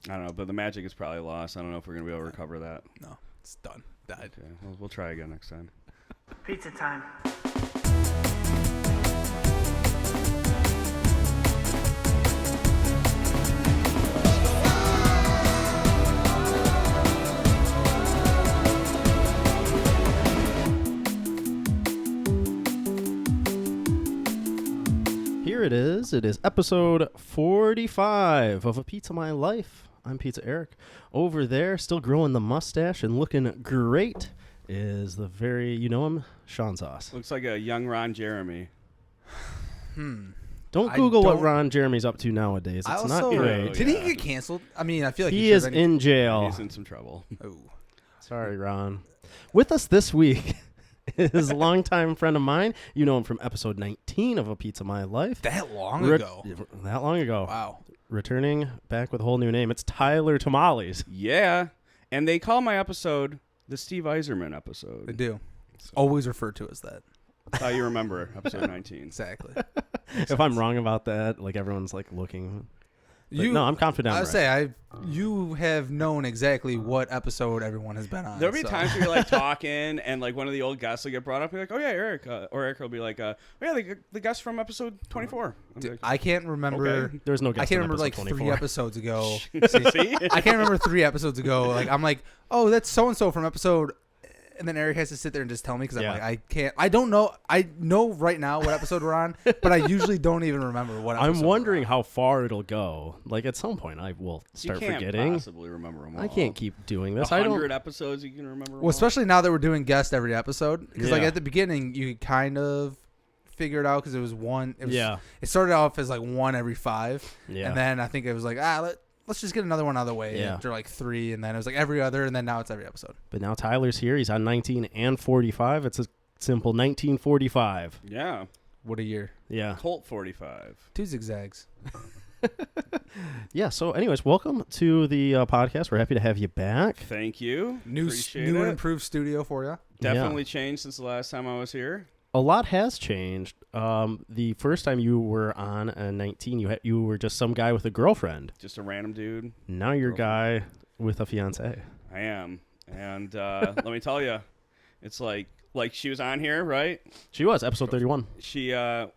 I don't know, but the magic is probably lost. I don't know if we're going to be able to recover that. No, it's done. Died. Okay, we'll try again next time. Pizza time. Here it is. It is episode 45 of A Pizza My Life. I'm Pizza Eric. Over there, still growing the mustache and looking great, is the very, you know him, Sean Sauce. Looks like a young Ron Jeremy. Don't Google what Ron Jeremy's up to nowadays. It's not great. Did he get canceled? I mean, I feel like he is in jail. He's in some trouble. Oh, sorry, Ron. With us this week is a longtime friend of mine. You know him from episode 19 of A Pizza My Life. that long ago. That long ago. Wow. Returning back with a whole new name. It's Tyler Tamales. Yeah, and they call my episode the Steve Eiserman They episode. do. Always referred to as that. That's how you remember episode 19. Exactly. If I'm wrong about that, like everyone's like looking. But no, I'm confident. I I'm would right. say you have known exactly what episode everyone has been on. There'll be times where you're like talking and like one of the old guests will get brought up. You're like, oh yeah, Eric. Or Eric will be like, oh yeah, the guest from episode 24. Dude, I can't remember. Okay. There's no. I can't remember like 24. 3 episodes ago. See? I can't remember 3 episodes ago. Like I'm like, oh, that's so and so from episode. And then Eric has to sit there and just tell me because I'm like, I can't. I don't know. I know right now what episode we're on, but I usually don't even remember what episode. I'm wondering how far it'll go. Like at some point, I will start you can't forgetting. possibly remember them all. I can't keep doing this. I 100 don't. episodes you can remember. Well, especially now that we're doing guest every episode, because like Yeah. at the beginning you could kind of figure it out because it was one. It was, Yeah. It started off as like 1 every 5, Yeah. and then I think it was like let's just get another one out of the way Yeah. after like 3, and then it was like every other, and then now it's every episode. But now Tyler's here. He's on 19 and 45. It's a simple 1945. Yeah, What a year! Yeah. Colt 45. 2 zigzags. Yeah. So, anyways, welcome to the podcast. We're happy to have you back. Thank you. New Appreciate and it. improved studio for you. Definitely changed since the last time I was here. A lot has changed. The first time you were on 19, you were just some guy with a girlfriend. Just a random dude. Now you're a guy with a fiance. I am. And let me tell you, it's like she was on here, right? She was episode 31.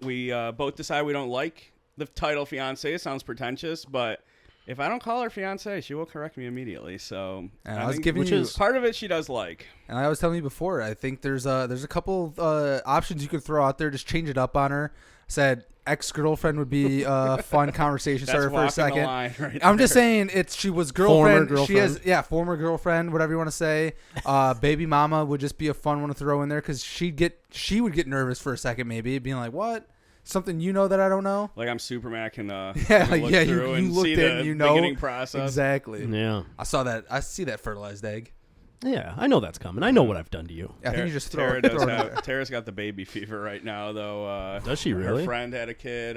We both decide we don't like the title fiance. It sounds pretentious, but if I don't call her fiance, she will correct me immediately. So And I was think giving you part of it she does like. And I was telling you before, I think there's a couple options you could throw out there. Just change it up on her. Said ex-girlfriend would be a fun conversation starter for a That's walking second. the line right I'm just there. saying she was girlfriend. Former She has girlfriend. former girlfriend, whatever you want to say. Baby mama would just be a fun one to throw in there because she would get nervous for a second maybe, being like, what? Something you know that I don't know? Like I'm Superman can Yeah, look yeah. through You and looked see in, the you know beginning process. exactly. Yeah. I saw that. I see that fertilized egg. Yeah. I know that's coming. I know what I've done to you. I think you just throw Tara it. Throw does it in have, there. Tara's got the baby fever right now, though. Does she really? Her friend had a kid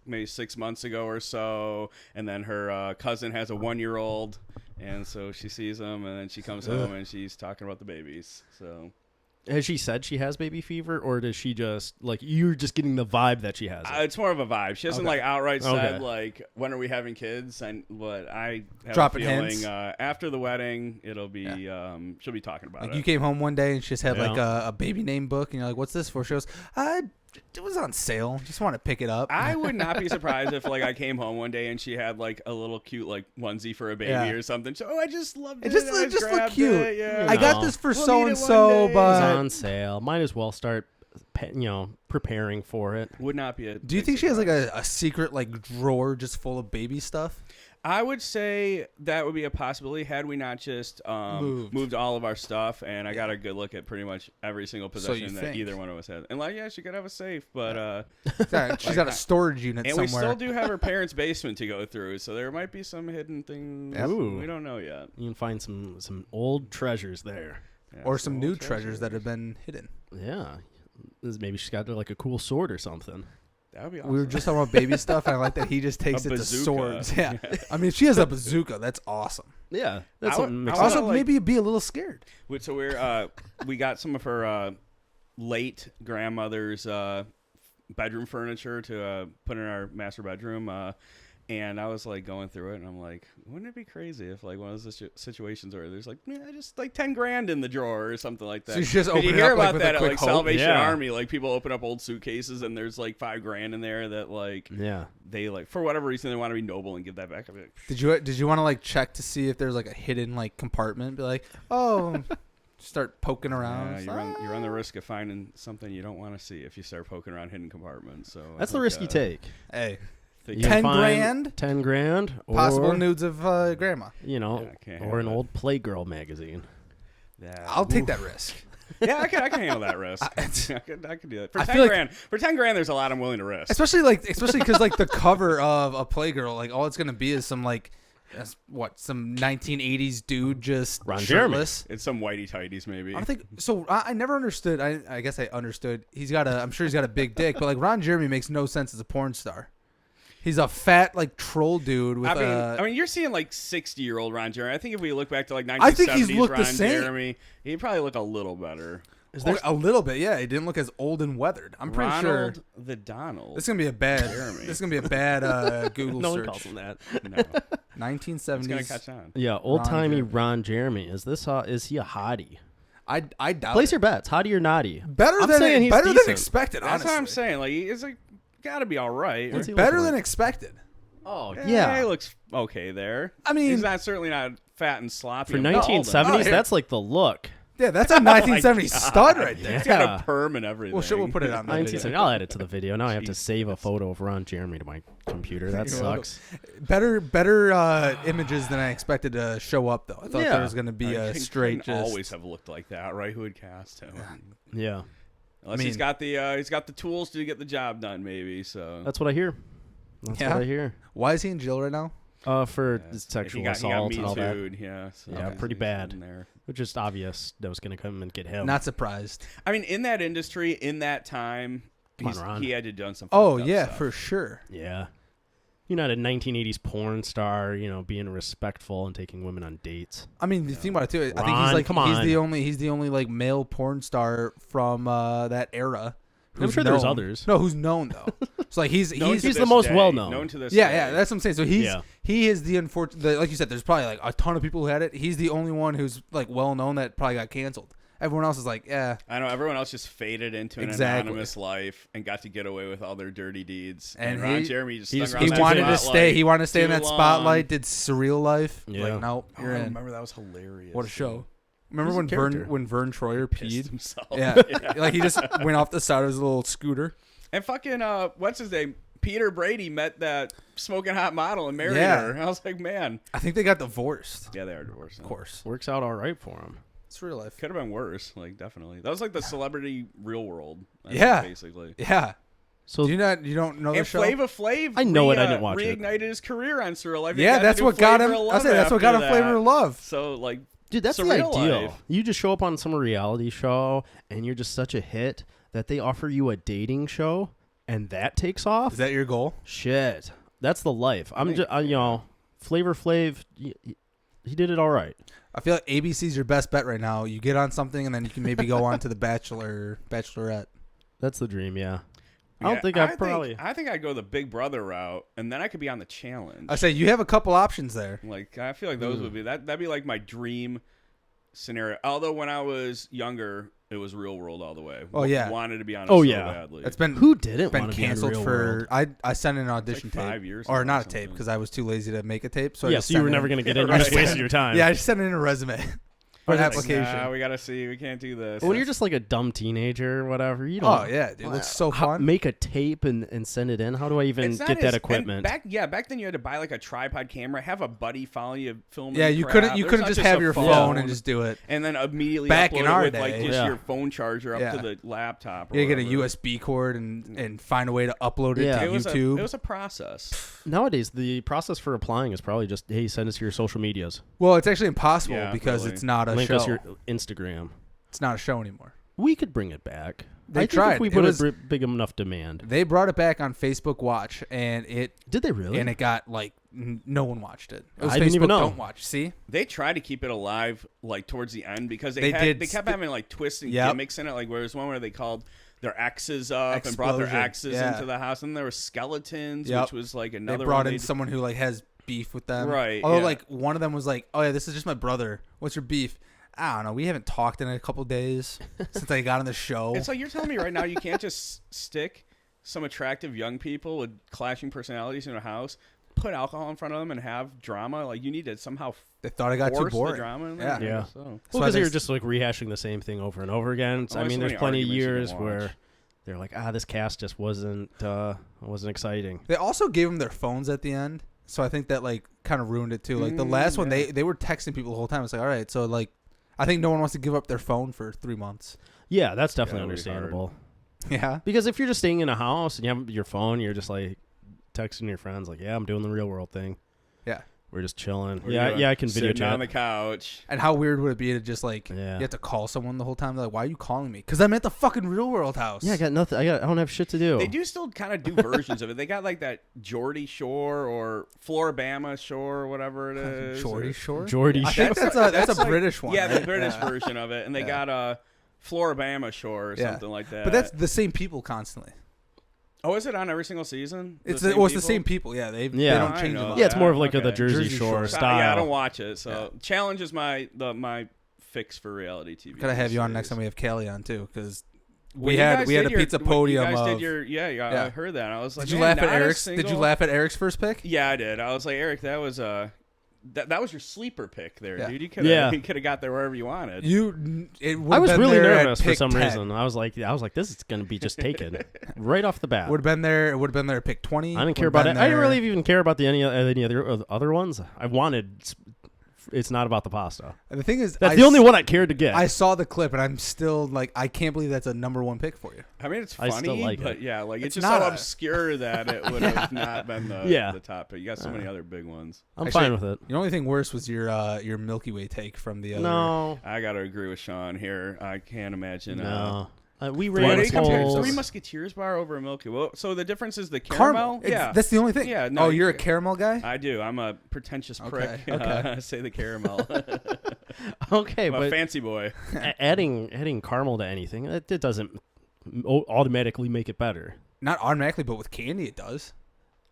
maybe 6 months ago or so, and then her cousin has a 1-year-old, and so she sees him, and then she comes home and she's talking about the babies. So Has she said she has baby fever, or does she just, like, you're just getting the vibe that she has it? it's more of a vibe. She hasn't Okay. like outright said Okay. like when are we having kids, but I have Dropping a feeling hints. After the wedding it'll be she'll be talking about Like it. you came home one day and she just had Yeah. like a baby name book, and you're like, "What's this for?" She goes, "It was on sale. Just want to pick it up." I would not be surprised if like I came home one day and she had like a little cute like onesie for a baby Yeah. or something. So, I just loved it. It just I looked grabbed cute. it, yeah. I got No. this for We'll so need and it one so, day. It's but on sale. Might as well start, preparing for it. Would not be a. do you big think she has like surprise. a secret like drawer just full of baby stuff? I would say that would be a possibility had we not just moved all of our stuff, and I got a good look at pretty much every single So you possession that think. either one of us had. And like, yeah, she could have a safe, but She's got a storage unit and somewhere. we still do have her parents' basement to go through, so there might be some hidden things Ooh. we don't know yet. You can find some old treasures there. Yeah, or some new old treasures that have been hidden. Yeah. Maybe she's got like a cool sword or something. That would be awesome. We were just talking about baby stuff, and I like that he just takes A it to bazooka. swords. Yeah, I mean, if she has a bazooka, that's awesome. Yeah. That's I would- something I mixed would- up. Also, like- maybe be a little scared. So we're we got some of her late grandmother's bedroom furniture to put in our master bedroom, And I was like going through it, and I'm like, wouldn't it be crazy if like one of those situations where there's like, just like 10 grand in the drawer or something like that. So you just open you it hear up, like, about with a that at quick like hope? Salvation Yeah. Army, like people open up old suitcases and there's like $5 grand in there that like they like for whatever reason they want to be noble and give that back. I'd be like, Did you want to like check to see if there's like a hidden like compartment? Be like, oh, start poking around. you run the risk of finding something you don't want to see if you start poking around hidden compartments. So That's the risk you take. Hey, You 10 can find grand? 10 grand. Or, possible nudes of grandma. You know, or an old Playgirl magazine. Yeah. I'll take that risk. Yeah, I can handle that risk. I can do that. For I 10 feel like- grand, there's a lot I'm willing to risk. Especially because like the cover of a Playgirl, like all it's gonna be is some like, some 1980s dude just Ron Jeremy. shirtless. It's some whitey tighties maybe. I don't think so. I never understood. I guess I understood. I'm sure he's got a big dick, but like Ron Jeremy makes no sense as a porn star. He's a fat like troll dude with I mean, you're seeing like 60-year-old Ron Jeremy. I think if we look back to like 1970s I think he's looked Ron the same. Jeremy, he'd probably look a little better. a little bit. Yeah, he didn't look as old and weathered. I'm pretty sure. Ronald the Donald. This is gonna be a bad. Jeremy. This is gonna be a bad Google No one search. calls him that. No, it's 1970s. gonna catch on. Yeah, old timey Jeremy. Ron Jeremy. Is he a hottie? I doubt. Place it. your bets. Hottie or naughty? Better I'm than saying he's better than decent. expected. That's honestly. what I'm saying. Like, it's like gotta be all right. What's he Better look than like? expected. Oh Yeah, yeah. he looks okay there. I mean- he's certainly not fat and sloppy. For and bald. 1970s, Oh, here. that's like the look. Yeah, that's a 1970s stud right there. He's got a perm and everything. Well, shit, we'll put it on the 1970s. video. I'll add it to the video. Now I have to save a photo of Ron Jeremy to my computer. That You're welcome. sucks. Better images than I expected to show up though. I thought Yeah. there was gonna be a He straight couldn't just. always have looked like that, right? Who would cast him? Yeah, Unless he's got the tools to get the job done, maybe. So that's what I hear. That's Yeah? what I hear. Why is he in jail right now? For yeah, sexual he got assault Me and all that. Too'd, yeah. So Yeah, pretty he's bad. in there. Which is obvious that was going to come and get him. Not surprised. I mean, in that industry, in that time, Come on, Ron. he had to done some. Oh fucked up yeah, stuff. for sure. Yeah. You're not a 1980s porn star, being respectful and taking women on dates. I mean, the thing about it too, I think Ron, he's like come he's on. the only like male porn star from that era. I'm who's sure there's known. others. No, who's known though. So like he's Known to he's the this most day. well-known. Known to this yeah, day. yeah, that's what I'm saying. So Yeah. he is the unfortunate. Like you said, there's probably like a ton of people who had it. He's the only one who's like well known that probably got canceled. Everyone else is like, yeah. I know everyone else just faded into an Exactly. anonymous life and got to get away with all their dirty deeds. And Ron he- Jeremy just he stuck just- around He that wanted to spotlight stay. He wanted to stay in too that long. spotlight. Did Surreal Life. Yeah. Like, nope, Oh, you're I in. remember that was hilarious. What a show. Remember He's a when character. Vern Troyer Pissed peed? himself. Yeah. Like he just went off the side of his little scooter. And fucking what's his name? Peter Brady met that smoking hot model and married Yeah. her. And I was like, man. I think they got divorced. Yeah, they are divorced. Of course. Works out all right for him. It's real life. Could have been worse. Like, definitely. That was like the celebrity real world. I Yeah. think, basically. Yeah. So You don't know the And show? Flava Flav I know it, I didn't watch it. reignited his career on Surreal Life. He Yeah, got to that's do what got Flavor him. of I Love say that's what got him after Flavor that. of Love. So, like, dude, that's the Surreal ideal. Life. You just show up on some reality show and you're just such a hit that they offer you a dating show and that takes off. Is that your goal? Shit, that's the life. I'm think- just, Flavor Flav, he did it all right. I feel like ABC's your best bet right now. You get on something and then you can maybe go on to the Bachelorette. That's the dream, yeah. I Yeah, don't think I think I'd go the Big Brother route, and then I could be on the challenge. I say you have a couple options there. Like, I feel like those would be that'd be like my dream scenario. Although when I was younger, it was Real World all the way. Oh, yeah. Wanted to be on it Oh, so yeah. badly. It's been Who didn't been want to be on canceled Real for. World? I sent in an audition like 5 tape, years or ago not or a tape something. because I was too lazy to make a tape. So I Yeah, just so you sent were in- never going to get in. You Right. just wasted your time. Yeah, I just sent in a resume for an Like, application. nah, we gotta see. We can't do this. When you're just like a dumb teenager or whatever, you don't. Oh yeah, dude, it looks so fun. Make a tape and send it in. How do I even It's not get that as- equipment? and back then you had to buy like a tripod camera, have a buddy follow you filming. Yeah, you crap. couldn't There's couldn't not just a have your phone and just do it. and then immediately Back upload in it our with like day. just Yeah. your phone charger up Yeah. to the laptop. Or You gotta get a whatever. USB cord and find a way to upload it Yeah. to It was YouTube. it was a process. Nowadays, the process for applying is probably just, hey, send us your social medias. Well, it's actually impossible Yeah, because really. it's not a Link show. us your Instagram. It's not a show anymore. We could bring it back. They I think tried. if we It put was- a big enough demand. They brought it back on Facebook Watch, and it Did they really? got like no one watched it. It was I Facebook didn't even know. Don't Watch. See, They tried to keep it alive like towards the end because They did they kept having like twists and Yep. gimmicks in it. Like there was one where they called their exes up and brought their Explosion. exes into the house, and there were skeletons, which was like another. They brought one in someone who like has beef with them, right? Although like one of them was like, "Oh yeah, this is just my brother. What's your beef?" I don't know. We haven't talked in a couple days since I got on the show. It's like you're telling me right now you can't just stick some attractive young people with clashing personalities in a house, put alcohol in front of them, and have drama. Like you need to somehow. They thought I got too force boring. The drama in Yeah. there. Yeah. So. Well, So because I you're think- just like rehashing the same thing over and over again. So, I Only mean, so there's many plenty of arguments you years can where watch. they're like, this cast just wasn't exciting. They also gave them their phones at the end, so I think that like kind of ruined it too. Like the last one, they were texting people the whole time. It's like, all right, so like, I think no one wants to give up their phone for 3 months. Yeah, that's definitely that'd be hard. understandable. Yeah, Because if you're just staying in a house and you have your phone, you're just like texting your friends, like, yeah, I'm doing the real world thing. yeah. We're just chilling. We're Yeah, doing I can video sitting on the chat. couch. And how weird would it be to just like Yeah. you have to call someone the whole time? They're like, why are you calling me? Because I'm at the fucking real world house. Yeah, I got nothing. I don't have shit to do. They do still kind of do versions of it. They got like that Geordie Shore or Floribama Shore or whatever it is. Geordie or- Shore. Geordie I Shore. think that's a British one. Yeah, the right? British Yeah. version of it, and they Yeah. got Floribama Shore or Yeah. something like that. But that's the same people constantly. oh, is it on every single season? It's same the people? same people. Yeah, they Yeah. don't I change know them. that. Up. Yeah, it's more of like Okay. the Jersey, Jersey Shore Shore. style. Yeah, I don't watch it. So Challenge is my fix for reality TV. Gotta have these you on days. next time we have Callie on too, because Well, we you had guys a did your- Pizza you Podium. guys of, did your Yeah. I heard that. I was like, did you man, laugh at not a Eric's? Did you single- laugh at Eric's first pick? Yeah, I did. I was like, Eric, that was that was your sleeper pick there, Yeah. dude. You could Yeah. have got there wherever you wanted. I was really nervous for some reason. I was like, this is gonna be just taken right off the bat. Would have been there. It would have been there at pick 20. I didn't care about it. I didn't really even care about any other ones. I wanted. It's not about the pasta. The thing is, That's the only one I cared to get. I saw the clip and I'm still like, I can't believe that's a number 1 pick for you. I mean, it's I funny, still like but it. yeah, like it's It's just not so a- obscure that it would have not been the top pick. You got so many other big ones. I'm Actually, fine with it. The only thing worse was your Milky Way take from the other. No, I gotta agree with Sean here. I can't imagine. no. We What ran do you compare polls. Three Musketeers bar over a Milky Way? So the difference is the caramel. Caramel. That's the only thing. Yeah, no, oh, you're a caramel guy? I do. I'm a pretentious prick. Okay. I say the caramel. Okay, I'm a but fancy boy. adding caramel to anything, it doesn't automatically make it better. Not automatically, but with candy it does.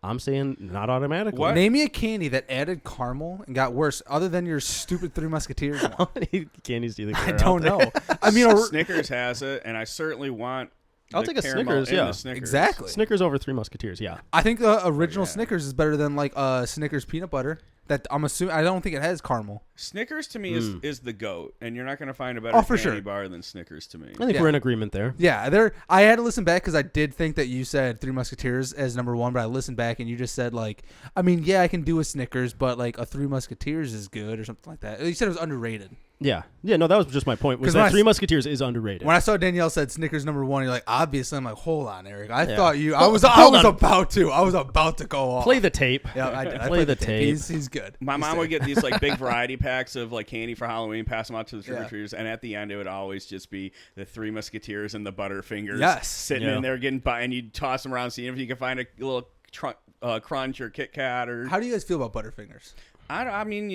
I'm saying not automatically. What? Name me a candy that added caramel and got worse, other than your stupid Three Musketeers one. How many candies do you think I there are don't out there? know. I mean, Snickers has it, and I certainly want. I'll the take a caramel Snickers, in yeah. the Snickers. exactly. Snickers over Three Musketeers, yeah. I think the original Yeah. Snickers is better than like Snickers peanut butter. That I'm assuming. I don't think it has caramel. Snickers to me is the goat, and you're not going to find a better Oh, for candy sure. bar than Snickers to me. I think Yeah. we're in agreement there. Yeah, I had to listen back because I did think that you said Three Musketeers as number 1, but I listened back and you just said like, I mean, yeah, I can do a Snickers, but like a Three Musketeers is good or something like that. You said it was underrated. Yeah. No, that was just my point. Was 'Cause when that I Three s- Musketeers is underrated. When I saw Danielle said Snickers number 1, you're like, obviously. I'm like, hold on, Eric. I Yeah. thought you. I Hold- was hold on. about to go off. Play the tape. Yeah, I did. I Play played the tape. He's good. My He's mom safe. would get these like big variety packs of like candy for Halloween, pass them out to the trick or Yeah. treaters, and at the end it would always just be the Three Musketeers and the Butterfingers. Yes. sitting Yeah. in there getting by, and you'd toss them around, seeing if you could find a little crunch or Kit Kat or. How do you guys feel about Butterfingers? I mean,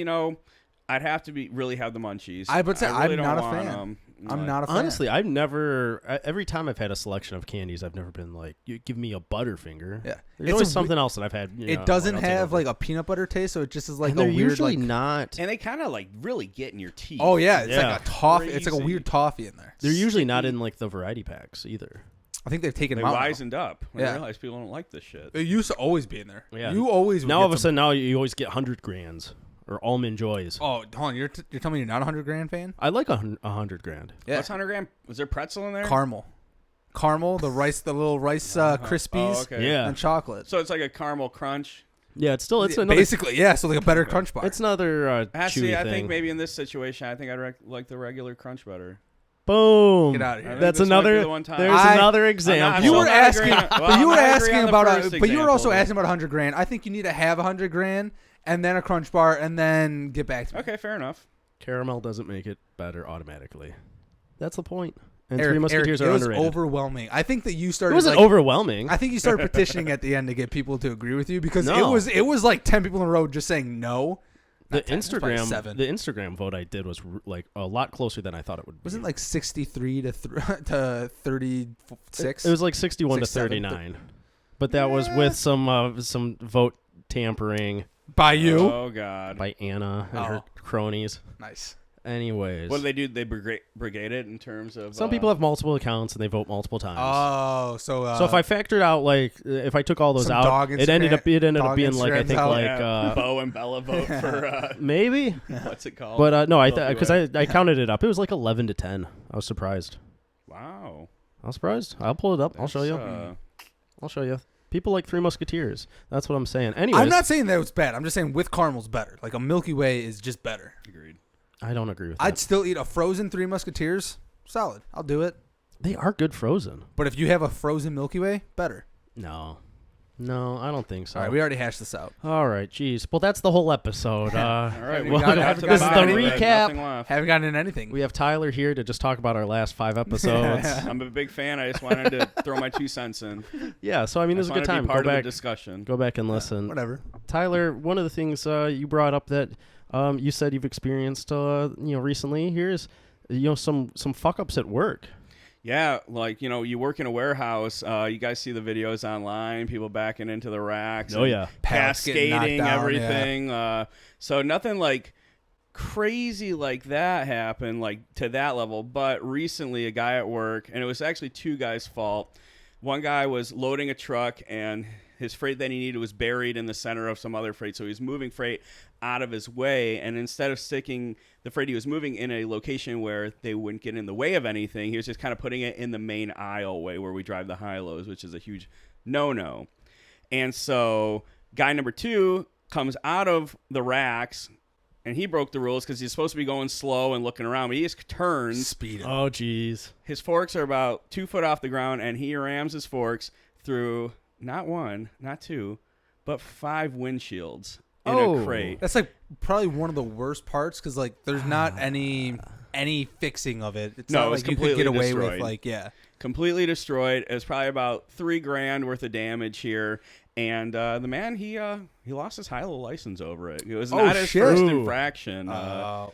I'd have to really have the munchies. I would say really I'm don't not a want fan. 'em, I'm but- not a fan. Honestly, I've never. Every time I've had a selection of candies, I've never been like, "You give me a Butterfinger." Yeah. There's It's always a something else that I've had. It doesn't I'll take have over. like a peanut butter taste, so it just is like And a they're weird usually like. not. And they kind of like really get in your teeth. Oh yeah, it's Yeah. like a toffee. It's like a Crazy. weird toffee in there. They're usually not in like the variety packs either. I think they've taken They them out. now. wisened up. When Yeah. they realized people don't like this shit. It used to always be in there. Yeah. You always would Now get all of a some- sudden, now you always get 100 grands or almond joys. Oh, hold on. You're telling me you're not a 100 grand fan? I like 100 grand. Yeah. What's 100 gram? Was there pretzel in there? Caramel, the little rice Krispies, Oh, okay. Yeah. and chocolate. So it's like a caramel crunch. Yeah, it's still it's Yeah, another basically, yeah. So like a better crunch bar. it's another Actually, chewy I thing. think maybe in this situation, I think I'd like the regular crunch better. Boom. Get out of here. I think That's this might be another. the one time. There's I- another I'm example. not- you I'm were not asking, agreeing- but well, you were I'm not agreeing asking on the about first but you were also example, asking about 100 grand. I think you need to have 100 grand and then a crunch bar and then get back to me. Okay, fair enough. Caramel doesn't make it better automatically. That's the point. And Eric, Three Musketeers Eric, are it was underrated. overwhelming. I think that you started. It wasn't like, overwhelming. I think you started petitioning at the end to get people to agree with you because No. it was like 10 people in a row just saying no. The 10, it's probably Instagram 7. the Instagram vote I did was like a lot closer than I thought it would be. Wasn't it like 63 to 36? It was like 61 to 67. 39. But that was with some vote tampering By you? Oh God. by Anna and her cronies. Nice. Anyways, What do they do? They brigade it in terms of. some people have multiple accounts and they vote multiple times. Oh, so So if I factored out like if I took all those some out, dog it ended up dog being like I Instagrams think out. like Bo and Bella vote for maybe. what's it called? But no, Milky because Way. I counted it up. It was like 11 to 10. I was surprised. Wow. I was surprised. I'll pull it up. I'll show you. I'll show you. People like Three Musketeers. That's what I'm saying. Anyways, I'm not saying that it's bad. I'm just saying with caramel's better. Like a Milky Way is just better. Agreed. I don't agree with I'd that. still eat a frozen Three Musketeers. Solid. I'll do it. They are good frozen. But if you have a frozen Milky Way, better. No, I don't think so. All right, we already hashed this out. All right, geez. Well, that's the whole episode. All right. we got it. got to This is the bottom of it. recap. Nothing left. Haven't gotten into anything. We have Tyler here to just talk about our last 5 episodes. I'm a big fan. I just wanted to throw my 2 cents in. Yeah, so I mean, this is a good time. Part Go of back, the discussion. go back and listen. Whatever. Tyler, one of the things you brought up that you said you've experienced, recently. Here's, some fuck ups at work. Yeah, like, you work in a warehouse. You guys see the videos online, people backing into the racks. Oh, and yeah. Pallets getting knocked cascading, down, everything. So nothing like crazy like that happened, like to that level. But recently, a guy at work, and it was actually 2 guys' fault. One guy was loading a truck, and his freight that he needed was buried in the center of some other freight. So he was moving freight out of his way, and instead of sticking the freight he was moving in a location where they wouldn't get in the way of anything, he was just kind of putting it in the main aisleway where we drive the high-lows, which is a huge no-no. And so guy number 2 comes out of the racks, and he broke the rules because he's supposed to be going slow and looking around, but he just turns. Speeding. Oh, jeez. His forks are about 2 foot off the ground, and he rams his forks through not 1, not 2, but 5 windshields in a crate. That's like probably one of the worst parts because like there's not any fixing of it. It's No, not it was like you could completely get away with destroyed. like Completely destroyed. It was probably about $3,000 worth of damage here. And the man, he lost his high-low license over it. It was not his shit. first Ooh. infraction.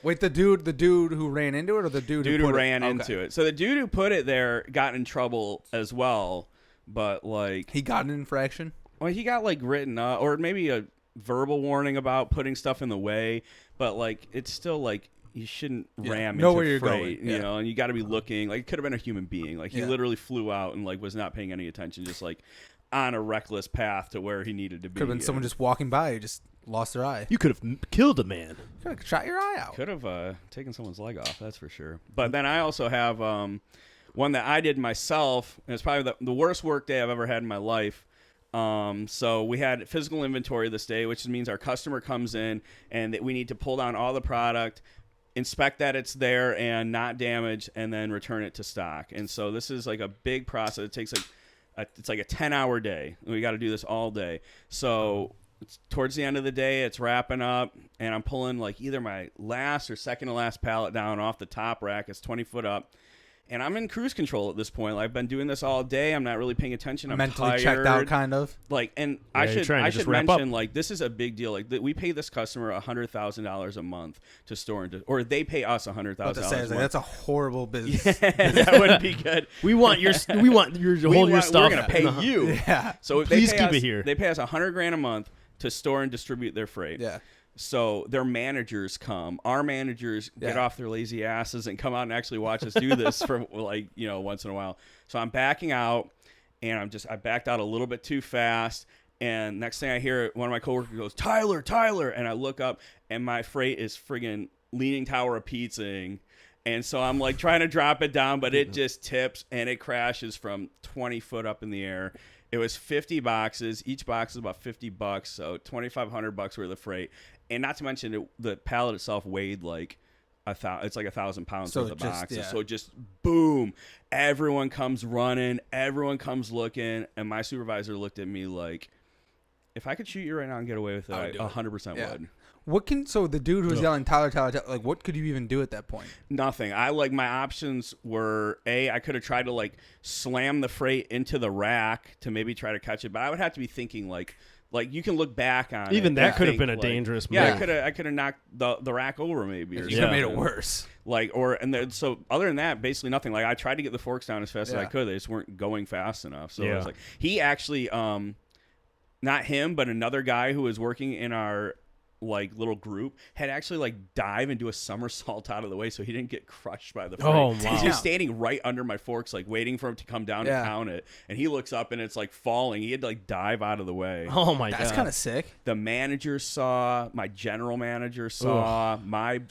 Wait, the dude who ran into it or the dude Who put ran it? into it. So the dude who put it there got in trouble as well. But like He got an infraction. well, he got like written up, or maybe a verbal warning about putting stuff in the way. But like it's still like you shouldn't ram know into where you're freight, going. Yeah. and you got to be looking. Like it could have been a human being. Like he literally flew out and like was not paying any attention, just like on a reckless path to where he needed to be. Could have been someone just walking by who just lost their eye. You could have killed a man. Could have shot your eye out. Could have taken someone's leg off, that's for sure. But then I also have one that I did myself, and it's probably the worst work day I've ever had in my life. So we had physical inventory this day, which means our customer comes in and that we need to pull down all the product, inspect that it's there and not damaged, and then return it to stock. And so this is like a big process. It takes it's like a 10-hour day. We got to do this all day. So it's towards the end of the day, it's wrapping up, and I'm pulling like either my last or second to last pallet down off the top rack. It's 20 foot up. And I'm in cruise control at this point. I've been doing this all day. I'm not really paying attention. I'm mentally tired. checked out, kind of. Like, and Yeah, I you're should trying to just wrap mention up. like this is a big deal. Like we pay this customer $100,000 a month to store and or they pay us $100,000. But to say, a month. that's a horrible business. That wouldn't be good. We want your hold your stuff. We're gonna pay you. Yeah. So Please they pay keep us, it here. They pay us $100,000 a month to store and distribute their freight. Yeah. So their managers come. Our managers get off their lazy asses and come out and actually watch us do this for like, once in a while. So I'm backing out, and I backed out a little bit too fast. And next thing I hear, one of my coworkers goes, Tyler. And I look up, and my freight is friggin' Leaning Tower of Pizzaing. And so I'm like trying to drop it down, but it just tips and it crashes from 20 foot up in the air. It was 50 boxes. Each box is about $50, so $2,500 worth of freight. And not to mention the pallet itself weighed like it's like 1,000 pounds worth of boxes. So just boom, everyone comes running, everyone comes looking, and my supervisor looked at me like, if I could shoot you right now and get away with it, I 100% would. So the dude who was yelling Tyler, like what could you even do at that point? Nothing. My options were I could have tried to like slam the freight into the rack to maybe try to catch it, but I would have to be thinking like Like you can look back on even it that and could have think, been a like, dangerous move. Yeah, I could have knocked the rack over maybe. Or You something. could have made it worse. Like so other than that, basically nothing. Like I tried to get the forks down as fast as I could. They just weren't going fast enough. So it was like he actually not him, but another guy who was working in our like little group had actually like dive and do a somersault out of the way so he didn't get crushed by the frame. Oh, wow. He was standing right under my forks, like waiting for him to come down to count it. And he looks up and it's like falling. He had to like dive out of the way. Oh my god, that's kind of sick. The manager saw, my general manager saw, my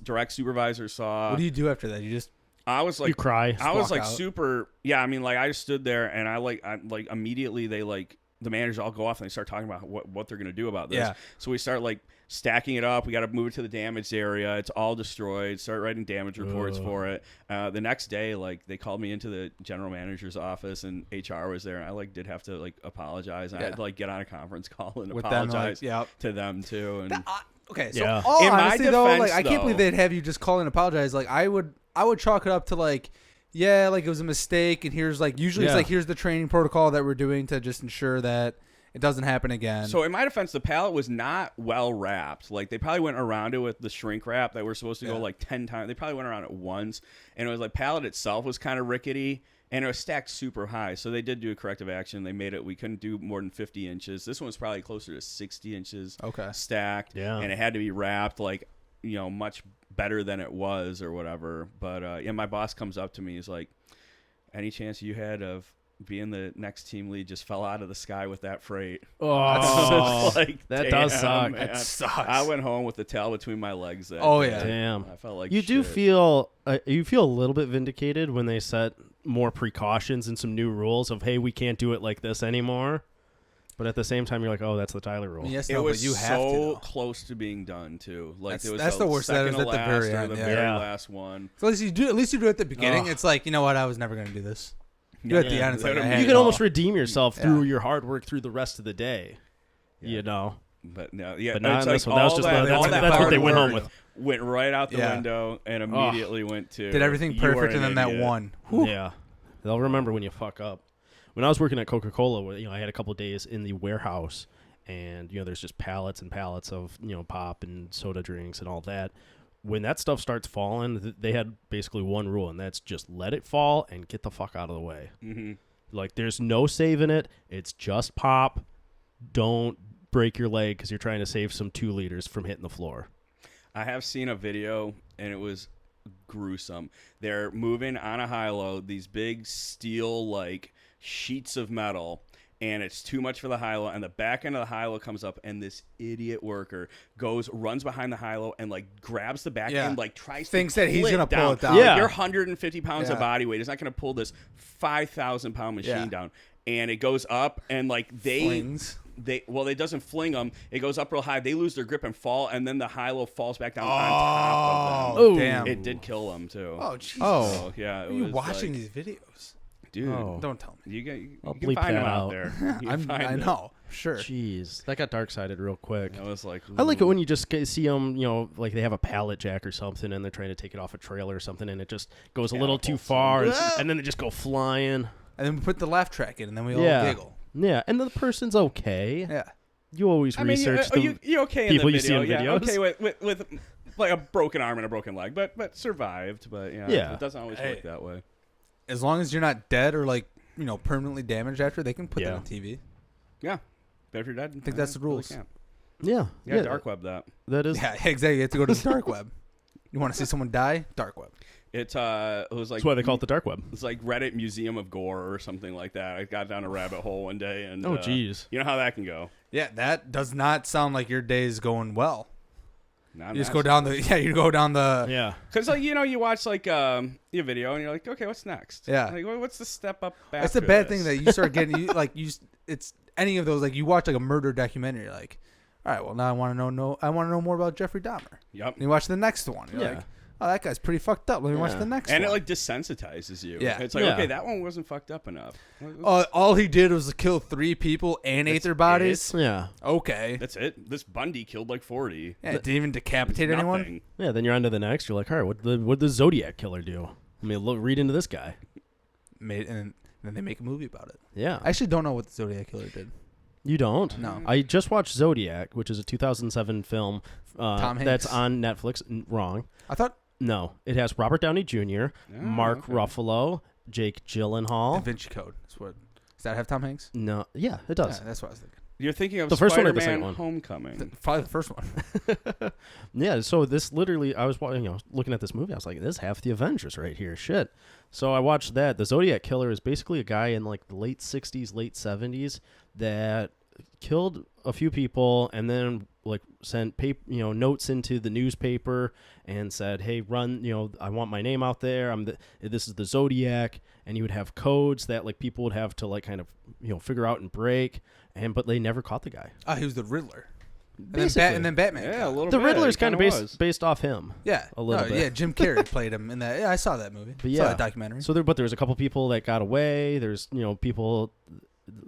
direct supervisor saw. What do you do after that? You just I was like, you cry. I was like out. super. Yeah, I mean, like I just stood there and I immediately they like. The managers all go off and they start talking about what they're going to do about this. Yeah. So we start like stacking it up. We got to move it to the damaged area. It's all destroyed. Start writing damage reports for it. The next day, like they called me into the general manager's office and HR was there. And I like did have to like apologize. And I had to like get on a conference call and with apologize them, like, to them too. And okay, so Yeah. all In my honesty though, like defense, I can't believe though- they'd have you just call and apologize. Like I would chalk it up to like, yeah, like it was a mistake, and here's like usually it's like here's the training protocol that we're doing to just ensure that it doesn't happen again. So in my defense, the pallet was not well wrapped. Like they probably went around it with the shrink wrap that we're supposed to go like 10 times. They probably went around it once, and it was like pallet itself was kind of rickety, and it was stacked super high. So they did do a corrective action. They made it. We couldn't do more than 50 inches. This one was probably closer to 60 inches. Stacked. Yeah. And it had to be wrapped like much better than it was or whatever. But my boss comes up to me. He's like, "Any chance you had of being the next team lead just fell out of the sky with that freight?" Oh, like, that does suck. Man. That sucks. I went home with the tail between my legs. Then. Yeah. Damn. I felt like you do shit. feel a little bit vindicated when they set more precautions and some new rules of, hey, we can't do it like this anymore. But at the same time, you're like, oh, that's the Tyler rule. Yes, It no, was but you have so to. close to being done too. Like That's- it was that's the worst. That second is at the last very or end, the yeah. very Yeah. last one. So at least you do it at the beginning. Ugh. It's like, you know what, I was never going to do this. You at the end, it's like, You I had You it can all. almost redeem yourself through Yeah. your hard work through the rest of the day. Yeah. You know. But no, yeah, But not it's in this like one. That was all just that, that's all that what they hard went home work with. went right out the Yeah. window and immediately went to Did everything "You are perfect, an and then idiot." that one. Whew. Yeah. They'll remember when you fuck up. When I was working at Coca-Cola, where, I had a couple of days in the warehouse, and there's just pallets and pallets of pop and soda drinks and all that. When that stuff starts falling, they had basically one rule, and that's just let it fall and get the fuck out of the way. Mm-hmm. Like, there's no saving it. It's just pop. Don't break your leg because you're trying to save some 2 liters from hitting the floor. I have seen a video, and it was gruesome. They're moving on a high-low, these big steel, like, sheets of metal, and it's too much for the high-low, and the back end of the high-low comes up, and this idiot worker runs behind the high-low and, like, grabs the back end, like, Thinks to that he's going to pull it down. Like, Yeah. you're 150 pounds of Yeah. body weight. It's not going to pull this 5,000-pound machine Yeah. down. And it goes up, and, like, Flings. it doesn't fling them. It goes up real high. They lose their grip and fall, and then the high-low falls back down on top of them. Oh, damn. It did kill them too. Oh, Jesus. So, yeah. It Are you was watching like, these videos? dude? Oh. Don't tell me. You I'll can bleep find that them out out. there. You can find I it. know. Sure. Jeez, that got dark-sided real quick. I was like, I like it ooh. when you just see them, like they have a pallet jack or something, and they're trying to take it off a trailer or something, and it just goes a little too Catapults far, and, them. and then it just go flying. And then we put the laugh track in, and then we all Yeah. giggle. Yeah, and the person's okay. Yeah. You always I mean, research you okay people in the you see video? in Yeah, videos. okay with like a broken arm and a broken leg, but survived. But Yeah. it doesn't always work that way. As long as you're not dead or like permanently damaged after, they can put that on TV. Yeah, but if you're dead, I think that's the rules. Yeah, Yeah, dark web that. That is. Yeah, exactly. You have to go to the dark web. You want to see someone die? Dark web. It was like That's why they call it the dark web. It's like Reddit Museum of Gore or something like that. I got down a rabbit hole one day, and Oh, jeez. you know how that can go. Yeah, that does not sound like your day's going well. Not You just go down the you go down the Yeah. because you watch like your video and you're like, okay, what's next? Yeah. Like, what's the step up? That's the after bad this? thing that you start getting it's any of those, like you watch like a murder documentary, you're like, all right, well now I want to know more about Jeffrey Dahmer. Yep. And you watch the next one, you're Yeah. like, oh, that guy's pretty fucked up. Let me watch Yeah. the next And one. it like desensitizes you. Yeah. It's like, Yeah. okay, that one wasn't fucked up enough. All he did was kill 3 people and ate That's their bodies. Yeah. Okay. That's it. This Bundy killed like 40. Yeah, it didn't even decapitate It's anyone. nothing. Yeah. Then you're on to the next. You're like, all right, what did the Zodiac killer do? I mean, read into this guy. And then they make a movie about it. Yeah. I actually don't know what the Zodiac Killer did. You don't? No. I just watched Zodiac, which is a 2007 film Tom that's Hanks. on Netflix. Wrong. I thought No. It has Robert Downey Jr., Mark Ruffalo, Jake Gyllenhaal. Da Vinci Code. Does that have Tom Hanks? No. Yeah, it does. Yeah, that's what I was thinking. You're thinking of The first one or the Spider-Man second one? Homecoming. Probably the first one. Yeah, so this literally, I was looking at this movie. I was like, this is half the Avengers right here. Shit. So I watched that. The Zodiac Killer is basically a guy in like the late 60s, late 70s that killed a few people and then like sent notes into the newspaper and said, hey, run, I want my name out there. This is the Zodiac. And he would have codes that like people would have to like kind of, figure out and break. But they never caught the guy. Oh, he was the Riddler. Basically. And then Batman. Yeah, a little The bit. Riddler's It kind of was. based off him. Yeah. A little bit. Yeah, Jim Carrey played him in that. Yeah, I saw that movie. But Saw yeah. that documentary. So there was a couple people that got away. There's, people.